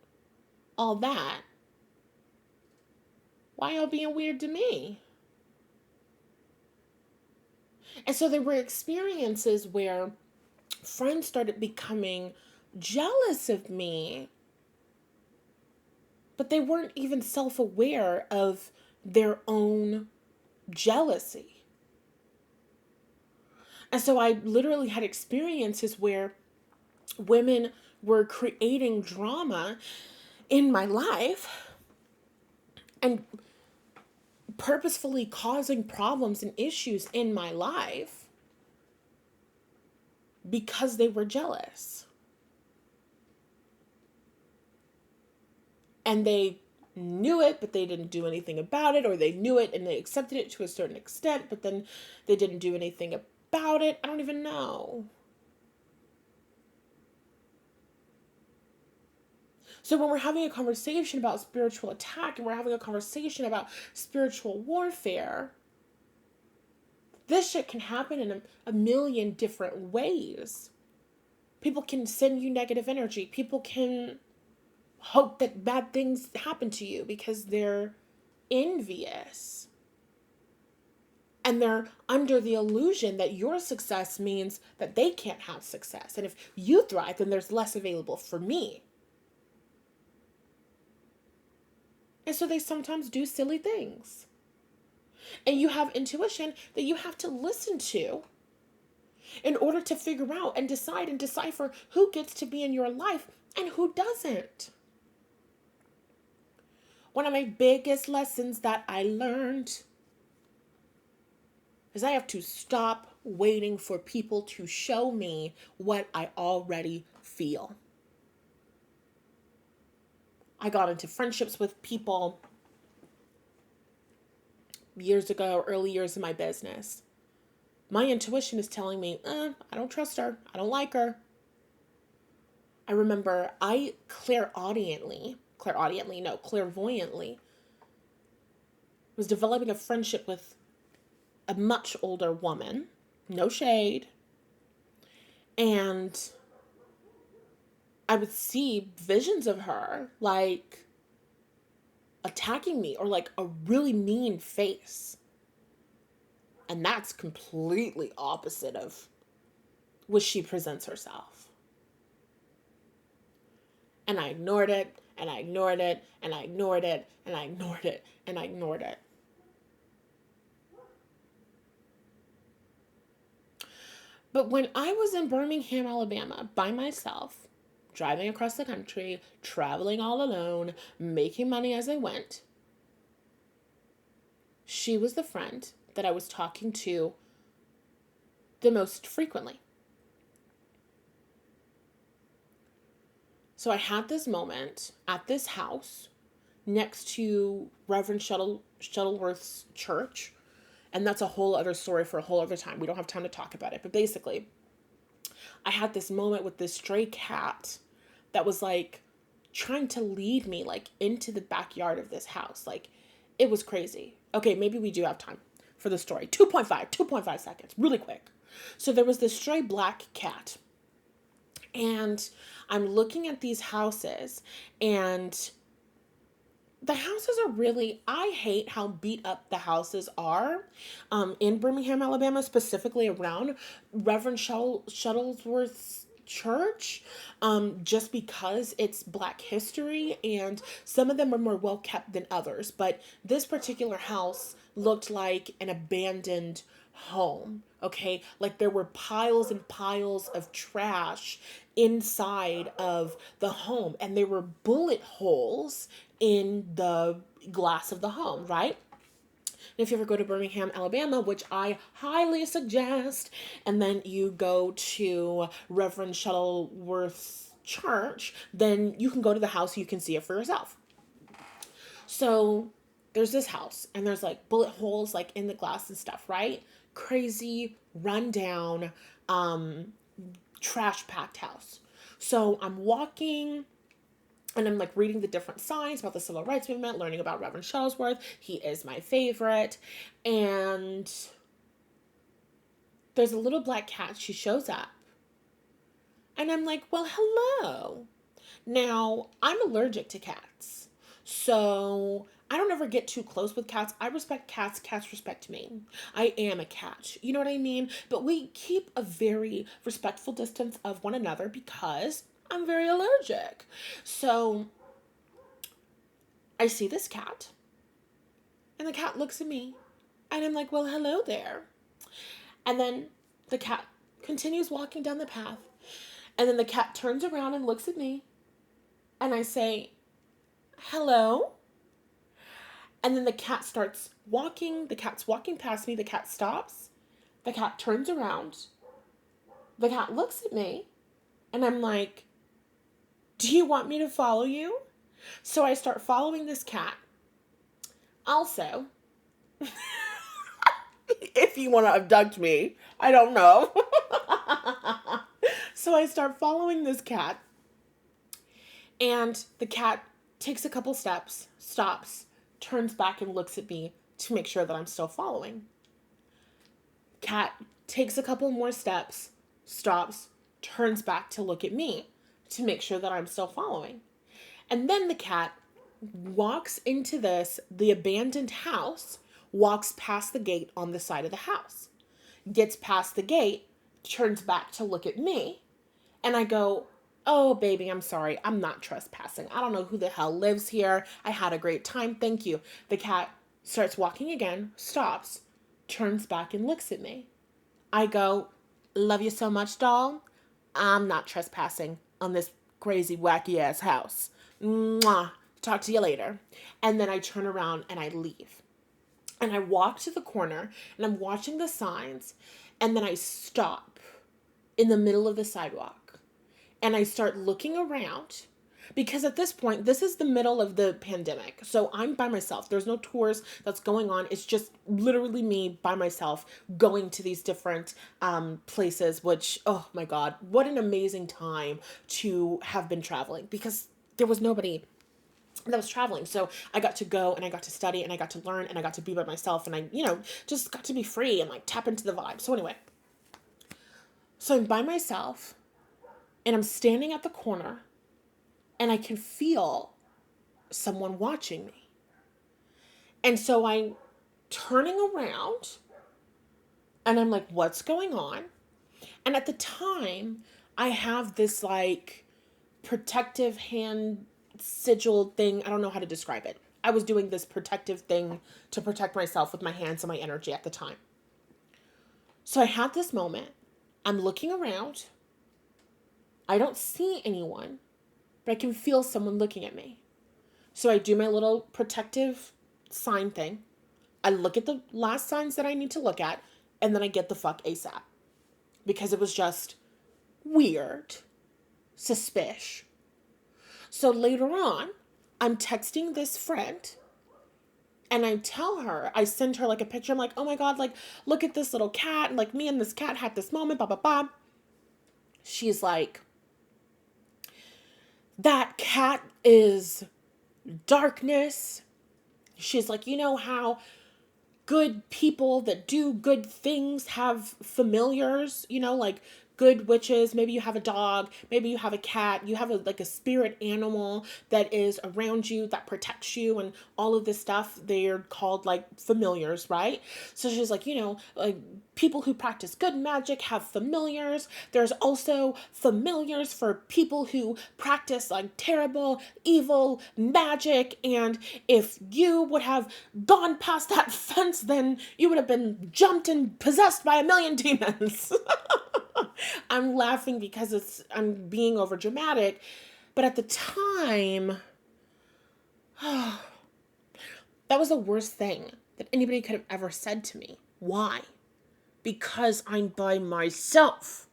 all that, why y'all being weird to me? And so there were experiences where friends started becoming jealous of me, but they weren't even self aware of their own jealousy. And so I literally had experiences where women were creating drama in my life and purposefully causing problems and issues in my life because they were jealous. And they knew it, but they didn't do anything about it, or they knew it and they accepted it to a certain extent, but then they didn't do anything about it. I don't even know. So when we're having a conversation about spiritual attack and we're having a conversation about spiritual warfare, this shit can happen in a million different ways. People can send you negative energy. People can hope that bad things happen to you because they're envious. And they're under the illusion that your success means that they can't have success. And if you thrive, then there's less available for me. And so they sometimes do silly things. And you have intuition that you have to listen to in order to figure out and decide and decipher who gets to be in your life and who doesn't. One of my biggest lessons that I learned is I have to stop waiting for people to show me what I already feel. I got into friendships with people years ago, early years in my business. My intuition is telling me, I don't trust her. I don't like her. I remember I clairvoyantly was developing a friendship with a much older woman. No shade. And I would see visions of her like attacking me or like a really mean face. And that's completely opposite of what she presents herself. And I ignored it, and I ignored it, and I ignored it, and I ignored it, and I ignored it. But when I was in Birmingham, Alabama, by myself, driving across the country, traveling all alone, making money as I went, she was the friend that I was talking to the most frequently. So I had this moment at this house next to Reverend Shuttleworth's church. And that's a whole other story for a whole other time. We don't have time to talk about it. But basically, I had this moment with this stray cat that was like trying to lead me like into the backyard of this house. Like it was crazy. Okay, maybe we do have time for the story. 2.5 seconds, really quick. So there was this stray black cat. And I'm looking at these houses and the houses are really, I hate how beat up the houses are in Birmingham, Alabama, specifically around Reverend Shuttlesworth's church, just because it's Black history and some of them are more well kept than others. But this particular house looked like an abandoned home. Okay, like there were piles and piles of trash inside of the home, and there were bullet holes in the glass of the home, right? And if you ever go to Birmingham, Alabama, which I highly suggest, and then you go to Reverend Shuttleworth's church, then you can go to the house, you can see it for yourself. So there's this house, and there's like bullet holes like in the glass and stuff, right? Crazy, rundown, trash packed house. So I'm walking and I'm like reading the different signs about the civil rights movement, learning about Reverend Shuttlesworth. He is my favorite. And there's a little black cat. She shows up. And I'm like, well, hello. Now, I'm allergic to cats. So I don't ever get too close with cats. I respect cats. Cats respect me. I am a cat. You know what I mean? But we keep a very respectful distance of one another because I'm very allergic. So I see this cat, and the cat looks at me, and I'm like, well, hello there. And then the cat continues walking down the path, and then the cat turns around and looks at me, and I say, hello. And then the cat starts walking. The cat's walking past me. The cat stops. The cat turns around. The cat looks at me. And I'm like, do you want me to follow you? So I start following this cat. Also, if you want to abduct me, I don't know. So I start following this cat. And the cat takes a couple steps, stops, turns back and looks at me to make sure that I'm still following. Cat takes a couple more steps, stops, turns back to look at me to make sure that I'm still following. And then the cat walks into the abandoned house, walks past the gate on the side of the house, gets past the gate, turns back to look at me, and I go, oh, baby, I'm sorry. I'm not trespassing. I don't know who the hell lives here. I had a great time. Thank you. The cat starts walking again, stops, turns back and looks at me. I go, love you so much, doll. I'm not trespassing on this crazy, wacky ass house. Mwah. Talk to you later. And then I turn around and I leave. And I walk to the corner and I'm watching the signs. And then I stop in the middle of the sidewalk. And I start looking around because at this point, this is the middle of the pandemic. So I'm by myself. There's no tours that's going on. It's just literally me by myself going to these different places, which, oh my God, what an amazing time to have been traveling because there was nobody that was traveling. So I got to go and I got to study and I got to learn and I got to be by myself and I, just got to be free and like tap into the vibe. So anyway, so I'm by myself and I'm standing at the corner and I can feel someone watching me. And so I'm turning around and I'm like, what's going on? And at the time, I have this like protective hand sigil thing. I don't know how to describe it. I was doing this protective thing to protect myself with my hands and my energy at the time. So I had this moment. I'm looking around. I don't see anyone, but I can feel someone looking at me. So I do my little protective sign thing. I look at the last signs that I need to look at, and then I get the fuck ASAP. Because it was just weird, suspicious. So later on, I'm texting this friend, and I send her like a picture. I'm like, oh my God, like, look at this little cat. And like me and this cat had this moment, blah, blah, blah. She's like, that cat is darkness. She's like, you know how good people that do good things have familiars, like good witches. Maybe you have a dog, maybe you have a cat, you have like a spirit animal that is around you that protects you and all of this stuff. They're called like familiars, right? So she's like, like people who practice good magic have familiars. There's also familiars for people who practice like terrible, evil magic. And if you would have gone past that fence, then you would have been jumped and possessed by a million demons. I'm laughing because I'm being over dramatic. But at the time, that was the worst thing that anybody could have ever said to me. Why? Because I'm by myself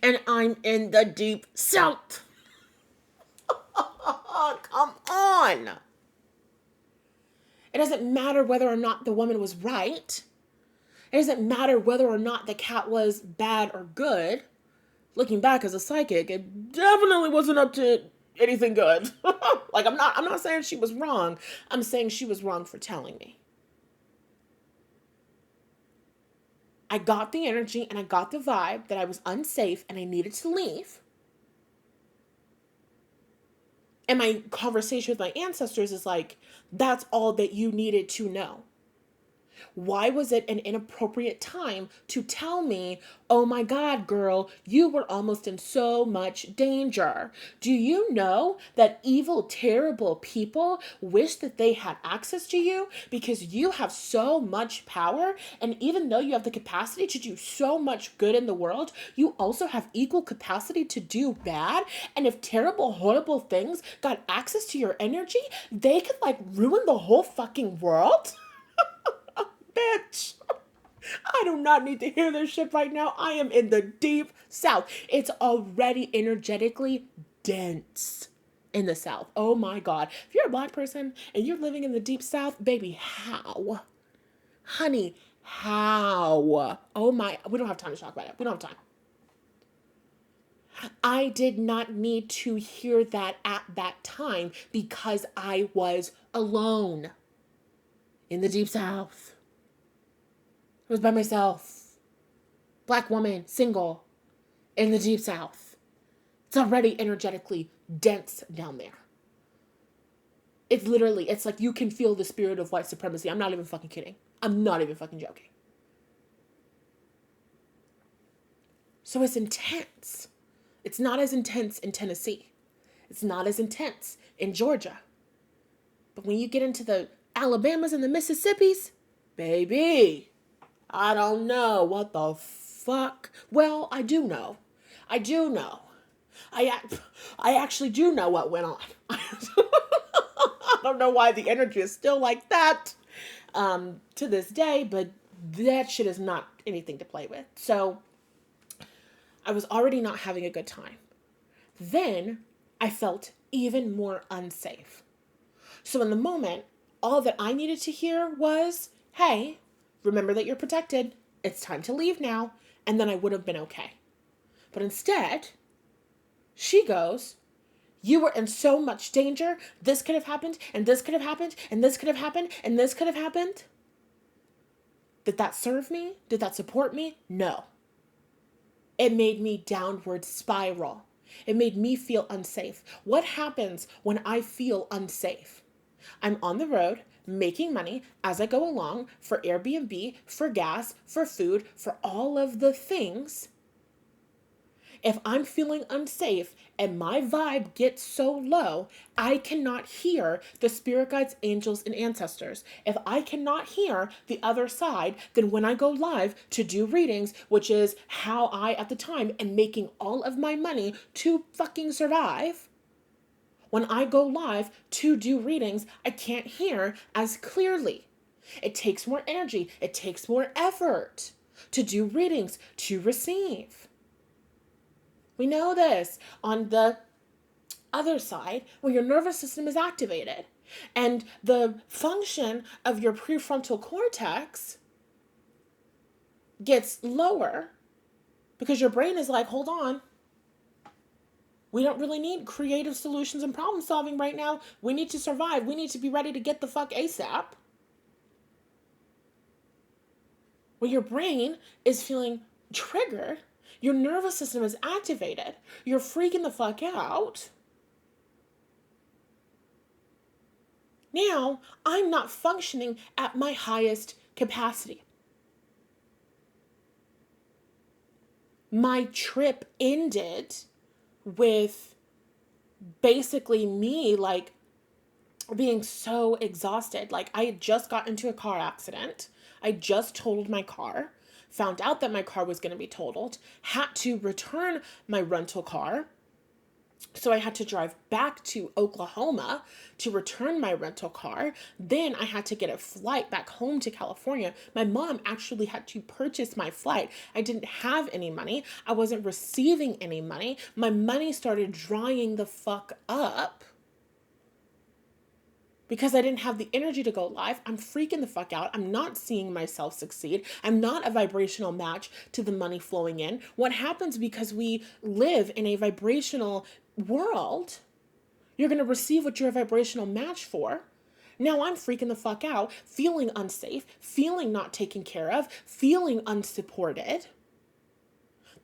and I'm in the deep south. Come on. It doesn't matter whether or not the woman was right. It doesn't matter whether or not the cat was bad or good. Looking back as a psychic, it definitely wasn't up to anything good. Like I'm not saying she was wrong. I'm saying she was wrong for telling me. I got the energy and I got the vibe that I was unsafe and I needed to leave. And my conversation with my ancestors is like, that's all that you needed to know. Why was it an inappropriate time to tell me, oh my God, girl, you were almost in so much danger? Do you know that evil, terrible people wish that they had access to you because you have so much power? And even though you have the capacity to do so much good in the world, you also have equal capacity to do bad. And if terrible, horrible things got access to your energy, they could like ruin the whole fucking world. Bitch. I do not need to hear this shit right now. I am in the deep south. It's already energetically dense in the south. Oh my God. If you're a black person and you're living in the deep south, baby, how? Honey, how? Oh my, we don't have time to talk about it. We don't have time. I did not need to hear that at that time because I was alone in the deep south. I was by myself. Black woman, single, in the deep south. It's already energetically dense down there. It's literally, it's like you can feel the spirit of white supremacy. I'm not even fucking kidding. I'm not even fucking joking. So it's intense. It's not as intense in Tennessee. It's not as intense in Georgia. But when you get into the Alabamas and the Mississippis, baby, I don't know what the fuck. Well, I do know. I do know. I actually do know what went on. I don't know why the energy is still like that to this day, but that shit is not anything to play with. So I was already not having a good time. Then I felt even more unsafe. So in the moment, all that I needed to hear was, hey, remember that you're protected. It's time to leave now. And then I would have been okay. But instead, she goes, you were in so much danger. This could have happened, and this could have happened, and this could have happened, and this could have happened. Did that serve me? Did that support me? No. It made me downward spiral. It made me feel unsafe. What happens when I feel unsafe? I'm on the road making money as I go along for Airbnb, for gas, for food, for all of the things. If I'm feeling unsafe and my vibe gets so low, I cannot hear the spirit guides, angels, and ancestors. If I cannot hear the other side, then when I go live to do readings, which is how I, at the time, am making all of my money to fucking survive, when I go live to do readings, I can't hear as clearly. It takes more energy. It takes more effort to do readings, to receive. We know this on the other side when your nervous system is activated and the function of your prefrontal cortex gets lower because your brain is like, hold on. We don't really need creative solutions and problem solving right now. We need to survive. We need to be ready to get the fuck ASAP. When your brain is feeling triggered, your nervous system is activated. You're freaking the fuck out. Now, I'm not functioning at my highest capacity. My trip ended with basically me like being so exhausted. Like I had just got into a car accident. I just totaled my car, found out that my car was going to be totaled, had to return my rental car. So I had to drive back to Oklahoma to return my rental car. Then I had to get a flight back home to California. My mom actually had to purchase my flight. I didn't have any money. I wasn't receiving any money. My money started drying the fuck up because I didn't have the energy to go live. I'm freaking the fuck out. I'm not seeing myself succeed. I'm not a vibrational match to the money flowing in. What happens because we live in a vibrational world, you're going to receive what you're a vibrational match for. Now I'm freaking the fuck out, feeling unsafe, feeling not taken care of, feeling unsupported.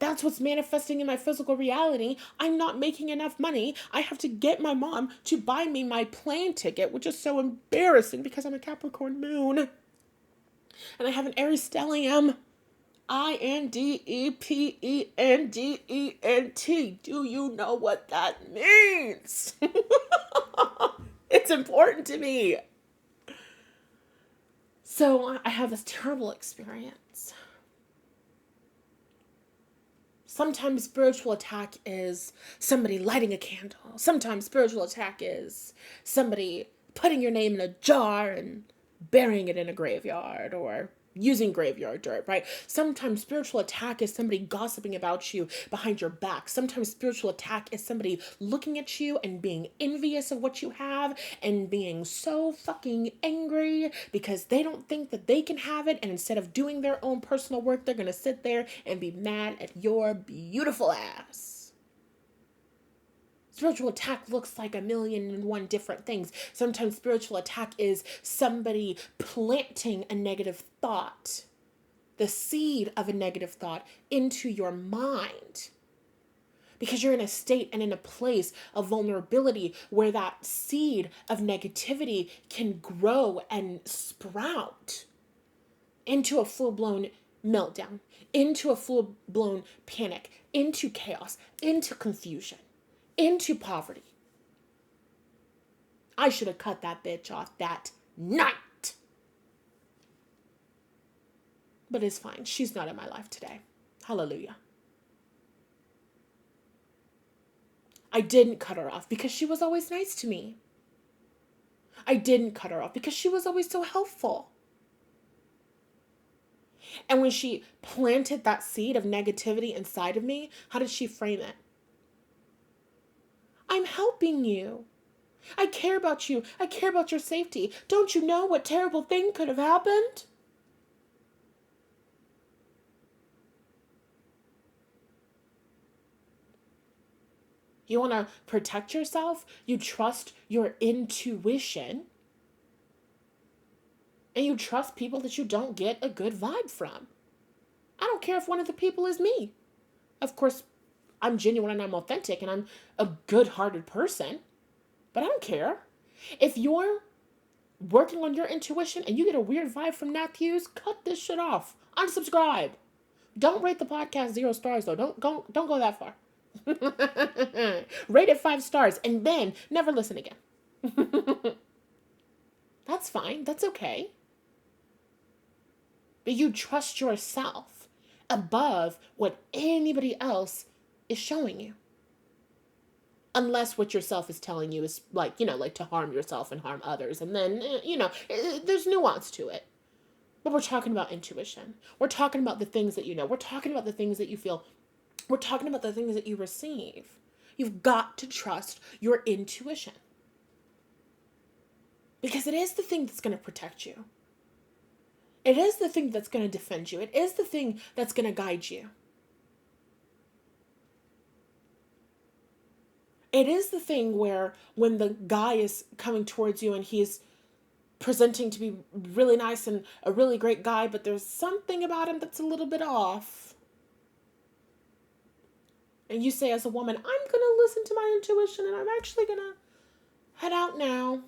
That's what's manifesting in my physical reality. I'm not making enough money. I have to get my mom to buy me my plane ticket, which is so embarrassing because I'm a Capricorn moon. And I have an Aries stellium. Independent. Do you know what that means? It's important to me. So I have this terrible experience. Sometimes spiritual attack is somebody lighting a candle. Sometimes spiritual attack is somebody putting your name in a jar and burying it in a graveyard, or using graveyard dirt, right? Sometimes spiritual attack is somebody gossiping about you behind your back. Sometimes spiritual attack is somebody looking at you and being envious of what you have and being so fucking angry because they don't think that they can have it, and instead of doing their own personal work, they're gonna sit there and be mad at your beautiful ass. Spiritual attack looks like 1,000,001 different things. Sometimes spiritual attack is somebody planting a negative thought, the seed of a negative thought, into your mind. Because you're in a state and in a place of vulnerability where that seed of negativity can grow and sprout into a full-blown meltdown, into a full-blown panic, into chaos, into confusion, into poverty. I should have cut that bitch off that night. But it's fine. She's not in my life today. Hallelujah. I didn't cut her off because she was always nice to me. I didn't cut her off because she was always so helpful. And when she planted that seed of negativity inside of me, how did she frame it? I'm helping you. I care about you. I care about your safety. Don't you know what terrible thing could have happened? You want to protect yourself? You trust your intuition. And you trust people that you don't get a good vibe from. I don't care if one of the people is me. Of course, I'm genuine and I'm authentic and I'm a good-hearted person. But I don't care. If you're working on your intuition and you get a weird vibe from Nat Hughes, cut this shit off. Unsubscribe. Don't rate the podcast 0 stars though. Don't go that far. Rate it 5 stars and then never listen again. That's fine. That's okay. But you trust yourself above what anybody else is showing you. Unless what yourself is telling you is like to harm yourself and harm others. And then, there's nuance to it. But we're talking about intuition. We're talking about the things that you know. We're talking about the things that you feel. We're talking about the things that you receive. You've got to trust your intuition. Because it is the thing that's going to protect you. It is the thing that's going to defend you. It is the thing that's going to guide you. It is the thing where when the guy is coming towards you and he's presenting to be really nice and a really great guy, but there's something about him that's a little bit off. And you say as a woman, I'm going to listen to my intuition and I'm actually going to head out now.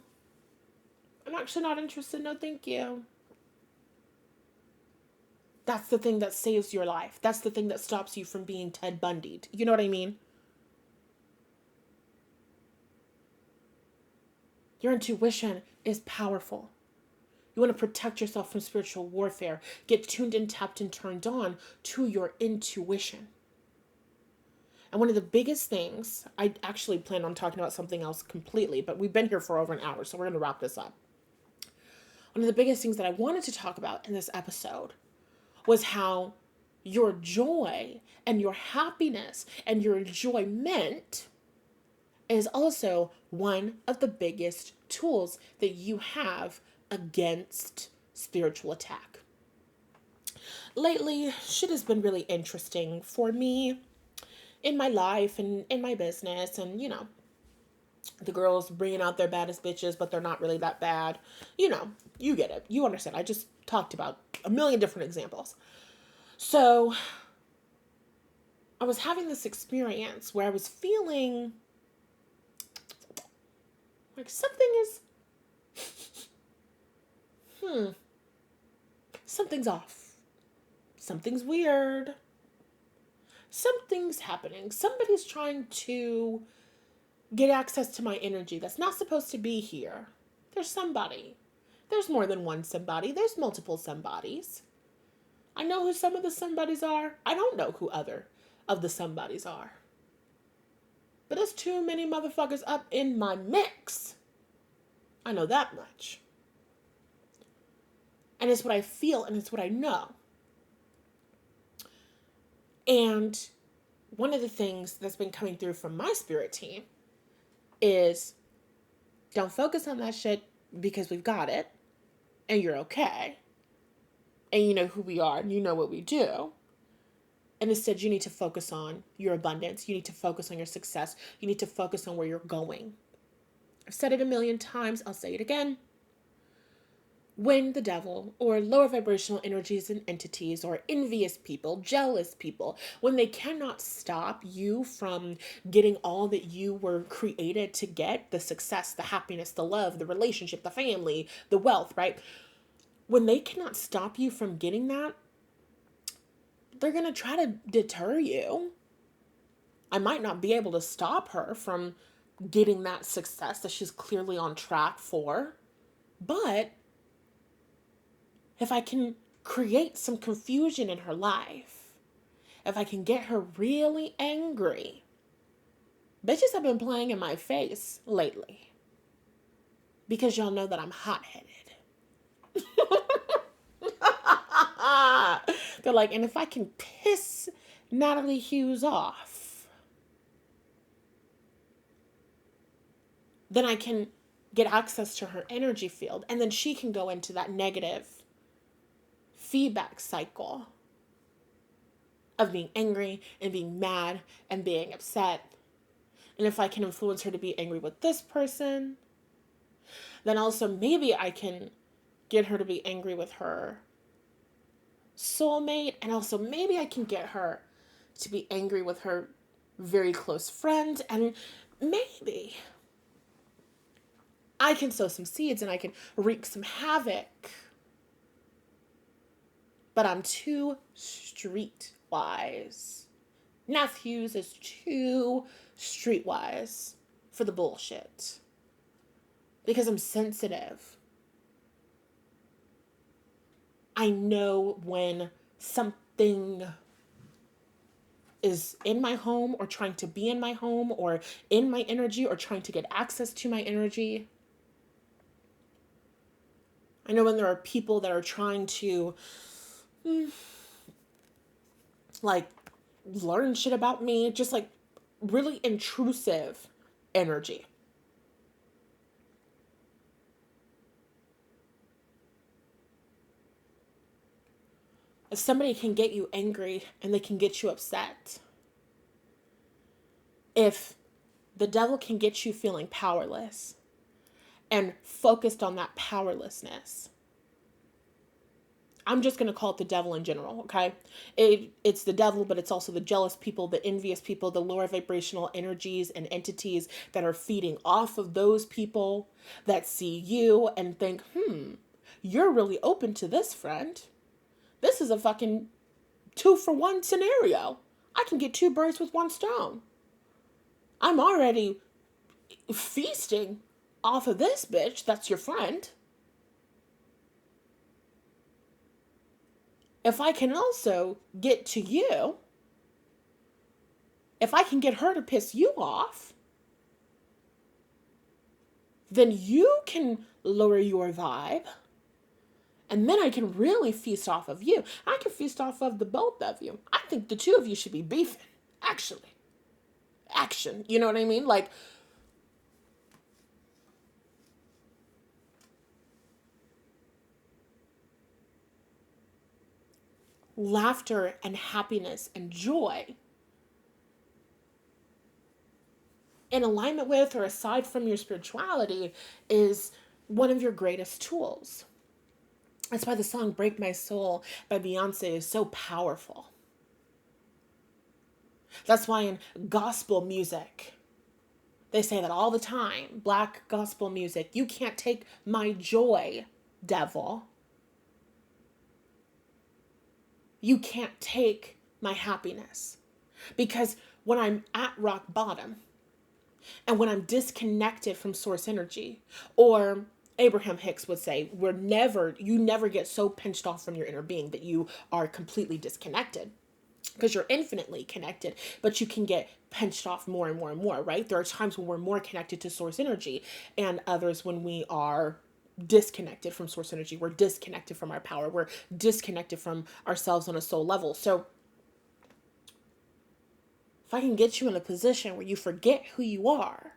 I'm actually not interested. No, thank you. That's the thing that saves your life. That's the thing that stops you from being Ted Bundy'd. You know what I mean? Your intuition is powerful. You want to protect yourself from spiritual warfare. Get tuned and tapped and turned on to your intuition. And one of the biggest things, I actually plan on talking about something else completely, but we've been here for over an hour, so we're going to wrap this up. One of the biggest things that I wanted to talk about in this episode was how your joy and your happiness and your enjoyment is also one of the biggest tools that you have against spiritual attack. Lately, shit has been really interesting for me in my life and in my business, and the girls bringing out their baddest bitches, but they're not really that bad. You get it. You understand. I just talked about a million different examples. So I was having this experience where I was feeling like something is, something's off. Something's weird. Something's happening. Somebody's trying to get access to my energy that's not supposed to be here. There's somebody. There's more than one somebody. There's multiple somebodies. I know who some of the somebodies are. I don't know who other of the somebodies are. But there's too many motherfuckers up in my mix. I know that much. And it's what I feel and it's what I know. And one of the things that's been coming through from my spirit team is don't focus on that shit because we've got it and you're okay. And you know who we are and you know what we do. And instead, you need to focus on your abundance. You need to focus on your success. You need to focus on where you're going. I've said it a million times. I'll say it again. When the devil or lower vibrational energies and entities or envious people, jealous people, when they cannot stop you from getting all that you were created to get, the success, the happiness, the love, the relationship, the family, the wealth, right? When they cannot stop you from getting that, they're going to try to deter you. I might not be able to stop her from getting that success that she's clearly on track for, but if I can create some confusion in her life, if I can get her really angry, bitches have been playing in my face lately because y'all know that I'm hot-headed. They're like, and if I can piss Natalie Hughes off, then I can get access to her energy field, and then she can go into that negative feedback cycle of being angry and being mad and being upset. And if I can influence her to be angry with this person, then also maybe I can get her to be angry with her soulmate, and also maybe I can get her to be angry with her very close friend, and maybe I can sow some seeds and I can wreak some havoc. But I'm too streetwise. Nath Hughes is too streetwise for the bullshit. Because I'm sensitive. I know when something is in my home or trying to be in my home or in my energy or trying to get access to my energy. I know when there are people that are trying to like learn shit about me, just like really intrusive energy. If somebody can get you angry and they can get you upset, if the devil can get you feeling powerless and focused on that powerlessness, I'm just going to call it the devil in general, okay? It's the devil, but it's also the jealous people, the envious people, the lower vibrational energies and entities that are feeding off of those people that see you and think, you're really open to this, friend. This is a fucking 2-for-1 scenario. I can get 2 birds with 1 stone. I'm already feasting off of this bitch that's your friend. If I can also get to you, if I can get her to piss you off, then you can lower your vibe. And then I can really feast off of you. I can feast off of the both of you. I think the 2 of you should be beefing, actually. Action, you know what I mean? Like, laughter and happiness and joy in alignment with or aside from your spirituality is one of your greatest tools. That's why the song Break My Soul by Beyonce is so powerful. That's why in gospel music, they say that all the time. Black gospel music, you can't take my joy, devil. You can't take my happiness. Because when I'm at rock bottom and when I'm disconnected from source energy, or Abraham Hicks would say, you never get so pinched off from your inner being that you are completely disconnected, because you're infinitely connected, but you can get pinched off more and more and more, right? There are times when we're more connected to source energy, and others when we are disconnected from source energy. We're disconnected from our power. We're disconnected from ourselves on a soul level. So if I can get you in a position where you forget who you are,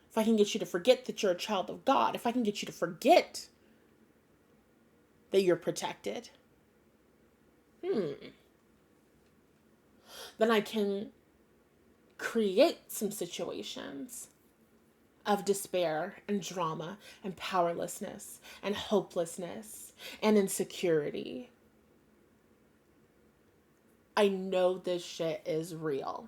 if I can get you to forget that you're a child of God, if I can get you to forget that you're protected, then I can create some situations of despair and drama and powerlessness and hopelessness and insecurity. I know this shit is real.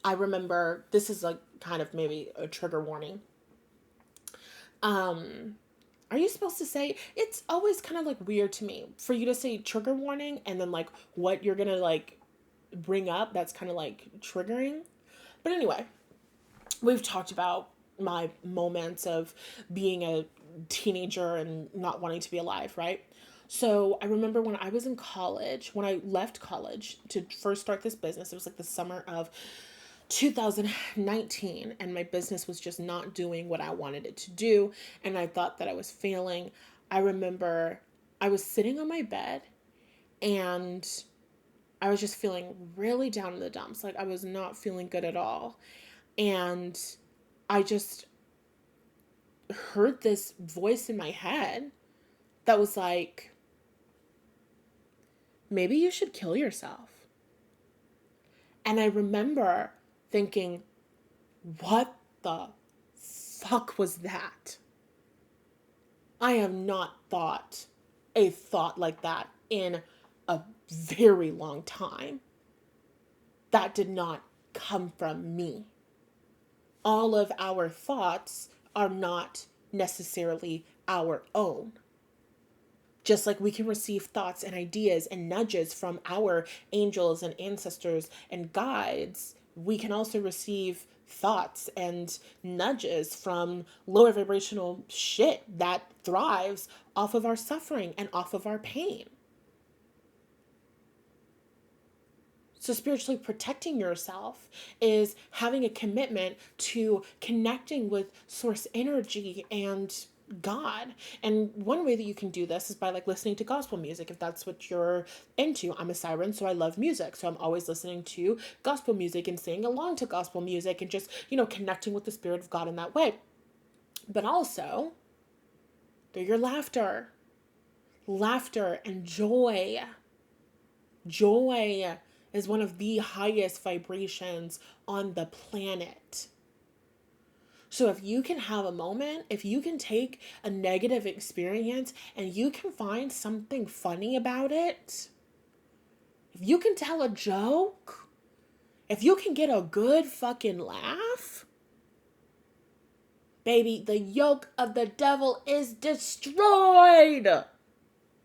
I remember, this is like kind of maybe a trigger warning. Are you supposed to say, it's always kind of like weird to me for you to say trigger warning and then like what you're gonna like bring up, that's kind of like triggering. But anyway, we've talked about my moments of being a teenager and not wanting to be alive, right? So I remember when I was in college, when I left college to first start this business, it was like the summer of 2019, and my business was just not doing what I wanted it to do, and I thought that I was failing. I remember I was sitting on my bed and I was just feeling really down in the dumps. Like I was not feeling good at all. And I just heard this voice in my head that was like, maybe you should kill yourself. And I remember thinking, what the fuck was that? I have not thought a thought like that in a very long time. That did not come from me. All of our thoughts are not necessarily our own. Just like we can receive thoughts and ideas and nudges from our angels and ancestors and guides, we can also receive thoughts and nudges from lower vibrational shit that thrives off of our suffering and off of our pain. So spiritually protecting yourself is having a commitment to connecting with source energy and God. And one way that you can do this is by like listening to gospel music, if that's what you're into. I'm a siren, so I love music. So I'm always listening to gospel music and singing along to gospel music and just, connecting with the Spirit of God in that way. But also, through your laughter. Laughter and joy. Joy is one of the highest vibrations on the planet. So if you can have a moment, if you can take a negative experience and you can find something funny about it, if you can tell a joke, if you can get a good fucking laugh, baby, the yoke of the devil is destroyed.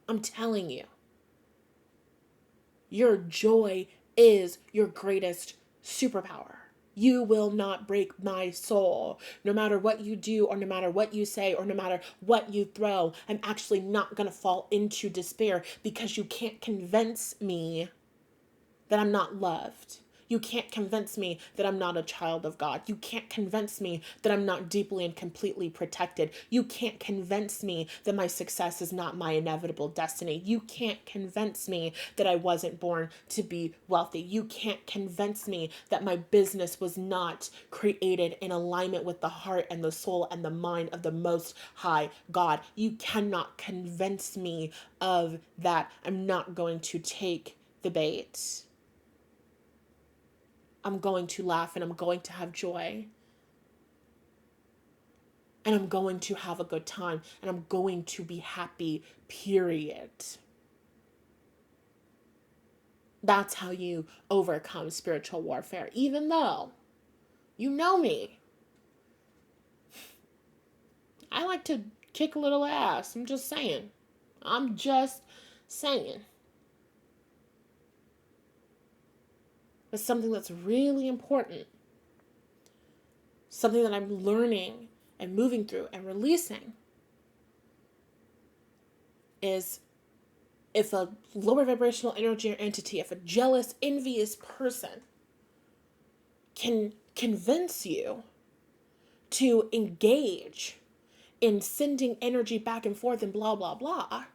I'm telling you. Your joy is your greatest superpower. You will not break my soul. No matter what you do, or no matter what you say, or no matter what you throw, I'm actually not going to fall into despair, because you can't convince me that I'm not loved. You can't convince me that I'm not a child of God. You can't convince me that I'm not deeply and completely protected. You can't convince me that my success is not my inevitable destiny. You can't convince me that I wasn't born to be wealthy. You can't convince me that my business was not created in alignment with the heart and the soul and the mind of the Most High God. You cannot convince me of that. I'm not going to take the bait. I'm going to laugh and I'm going to have joy. And I'm going to have a good time. And I'm going to be happy, period. That's how you overcome spiritual warfare. Even though you know me, I like to kick a little ass. I'm just saying. I'm just saying. But something that's really important, something that I'm learning and moving through and releasing, is if a lower vibrational energy or entity, if a jealous, envious person can convince you to engage in sending energy back and forth and blah, blah, blah,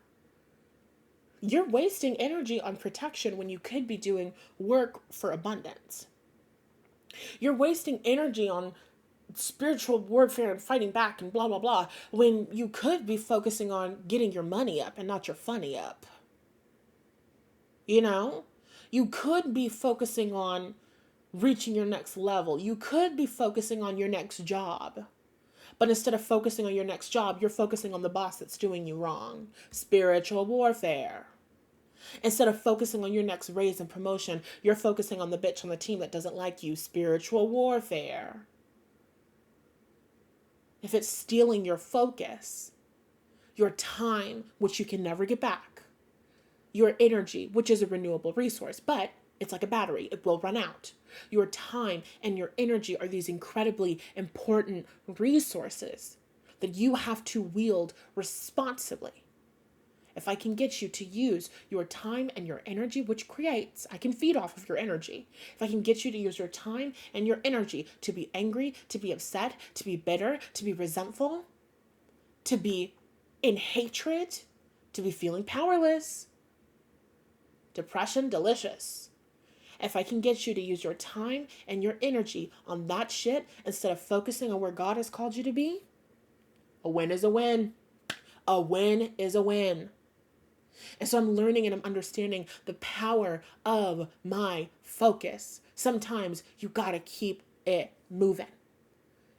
you're wasting energy on protection when you could be doing work for abundance. You're wasting energy on spiritual warfare and fighting back and blah, blah, blah, when you could be focusing on getting your money up and not your funny up. You know? You could be focusing on reaching your next level. You could be focusing on your next job. But instead of focusing on your next job, you're focusing on the boss that's doing you wrong. Spiritual warfare. Instead of focusing on your next raise and promotion, you're focusing on the bitch on the team that doesn't like you. Spiritual warfare. If it's stealing your focus, your time, which you can never get back, your energy, which is a renewable resource, but it's like a battery, it will run out. Your time and your energy are these incredibly important resources that you have to wield responsibly. If I can get you to use your time and your energy, which creates, I can feed off of your energy. If I can get you to use your time and your energy to be angry, to be upset, to be bitter, to be resentful, to be in hatred, to be feeling powerless, depression, delicious. If I can get you to use your time and your energy on that shit instead of focusing on where God has called you to be, a win is a win. A win is a win. And so I'm learning and I'm understanding the power of my focus. Sometimes you gotta keep it moving.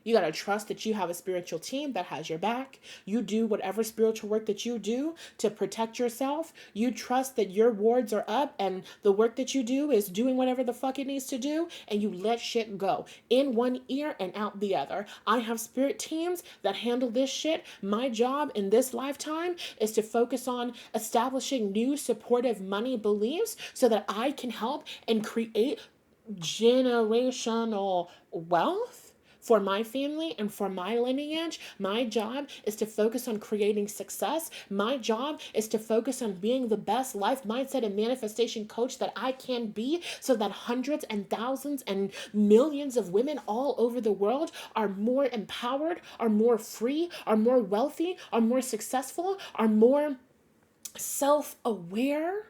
You got to trust that you have a spiritual team that has your back. You do whatever spiritual work that you do to protect yourself. You trust that your wards are up and the work that you do is doing whatever the fuck it needs to do. And you let shit go in one ear and out the other. I have spirit teams that handle this shit. My job in this lifetime is to focus on establishing new supportive money beliefs so that I can help and create generational wealth for my family and for my lineage. My job is to focus on creating success. My job is to focus on being the best life mindset and manifestation coach that I can be so that hundreds and thousands and millions of women all over the world are more empowered, are more free, are more wealthy, are more successful, are more self-aware,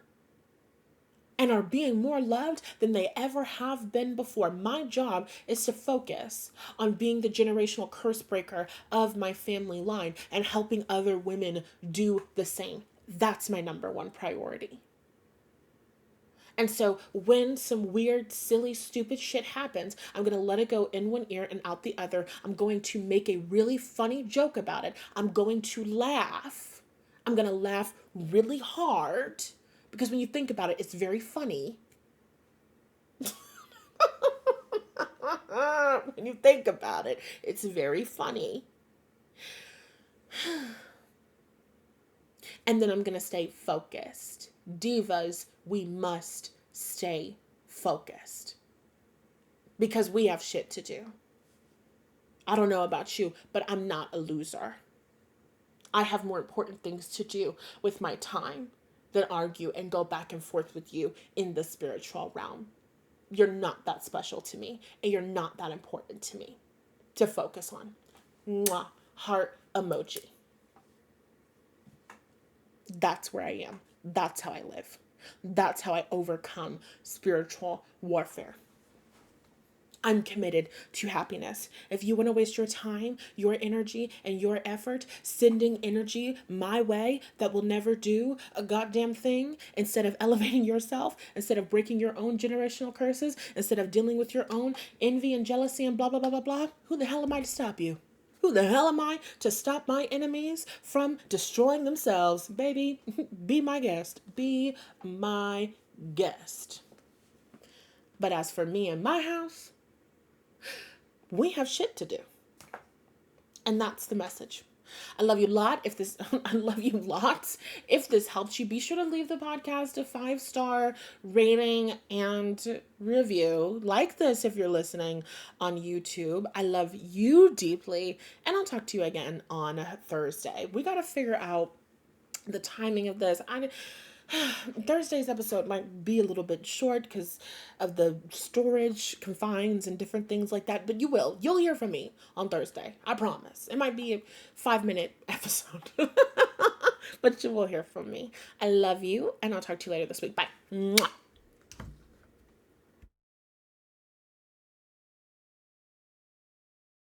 and are being more loved than they ever have been before. My job is to focus on being the generational curse breaker of my family line and helping other women do the same. That's my number one priority. And so when some weird, silly, stupid shit happens, I'm going to let it go in one ear and out the other. I'm going to make a really funny joke about it. I'm going to laugh. I'm going to laugh really hard. Because when you think about it, it's very funny. When you think about it, it's very funny. And then I'm going to stay focused. Divas, we must stay focused. Because we have shit to do. I don't know about you, but I'm not a loser. I have more important things to do with my time than argue and go back and forth with you in the spiritual realm. You're not that special to me, and you're not that important to me to focus on. Mwah. Heart emoji. That's where I am. That's how I live. That's how I overcome spiritual warfare. I'm committed to happiness. If you want to waste your time, your energy, and your effort sending energy my way that will never do a goddamn thing, instead of elevating yourself, instead of breaking your own generational curses, instead of dealing with your own envy and jealousy and blah, blah, blah, blah, blah, who the hell am I to stop you? Who the hell am I to stop my enemies from destroying themselves? Baby, be my guest. Be my guest. But as for me and my house, we have shit to do. And that's the message. I love you a lot. If this, I love you lots. If this helps you, be sure to leave the podcast a 5-star rating and review. Like this if you're listening on YouTube. I love you deeply. And I'll talk to you again on Thursday. We got to figure out the timing of this. Thursday's episode might be a little bit short because of the storage confines and different things like that, but you'll hear from me on Thursday. I promise. It might be a 5-minute episode, but you will hear from me. I love you, and I'll talk to you later this week. Bye. Mwah.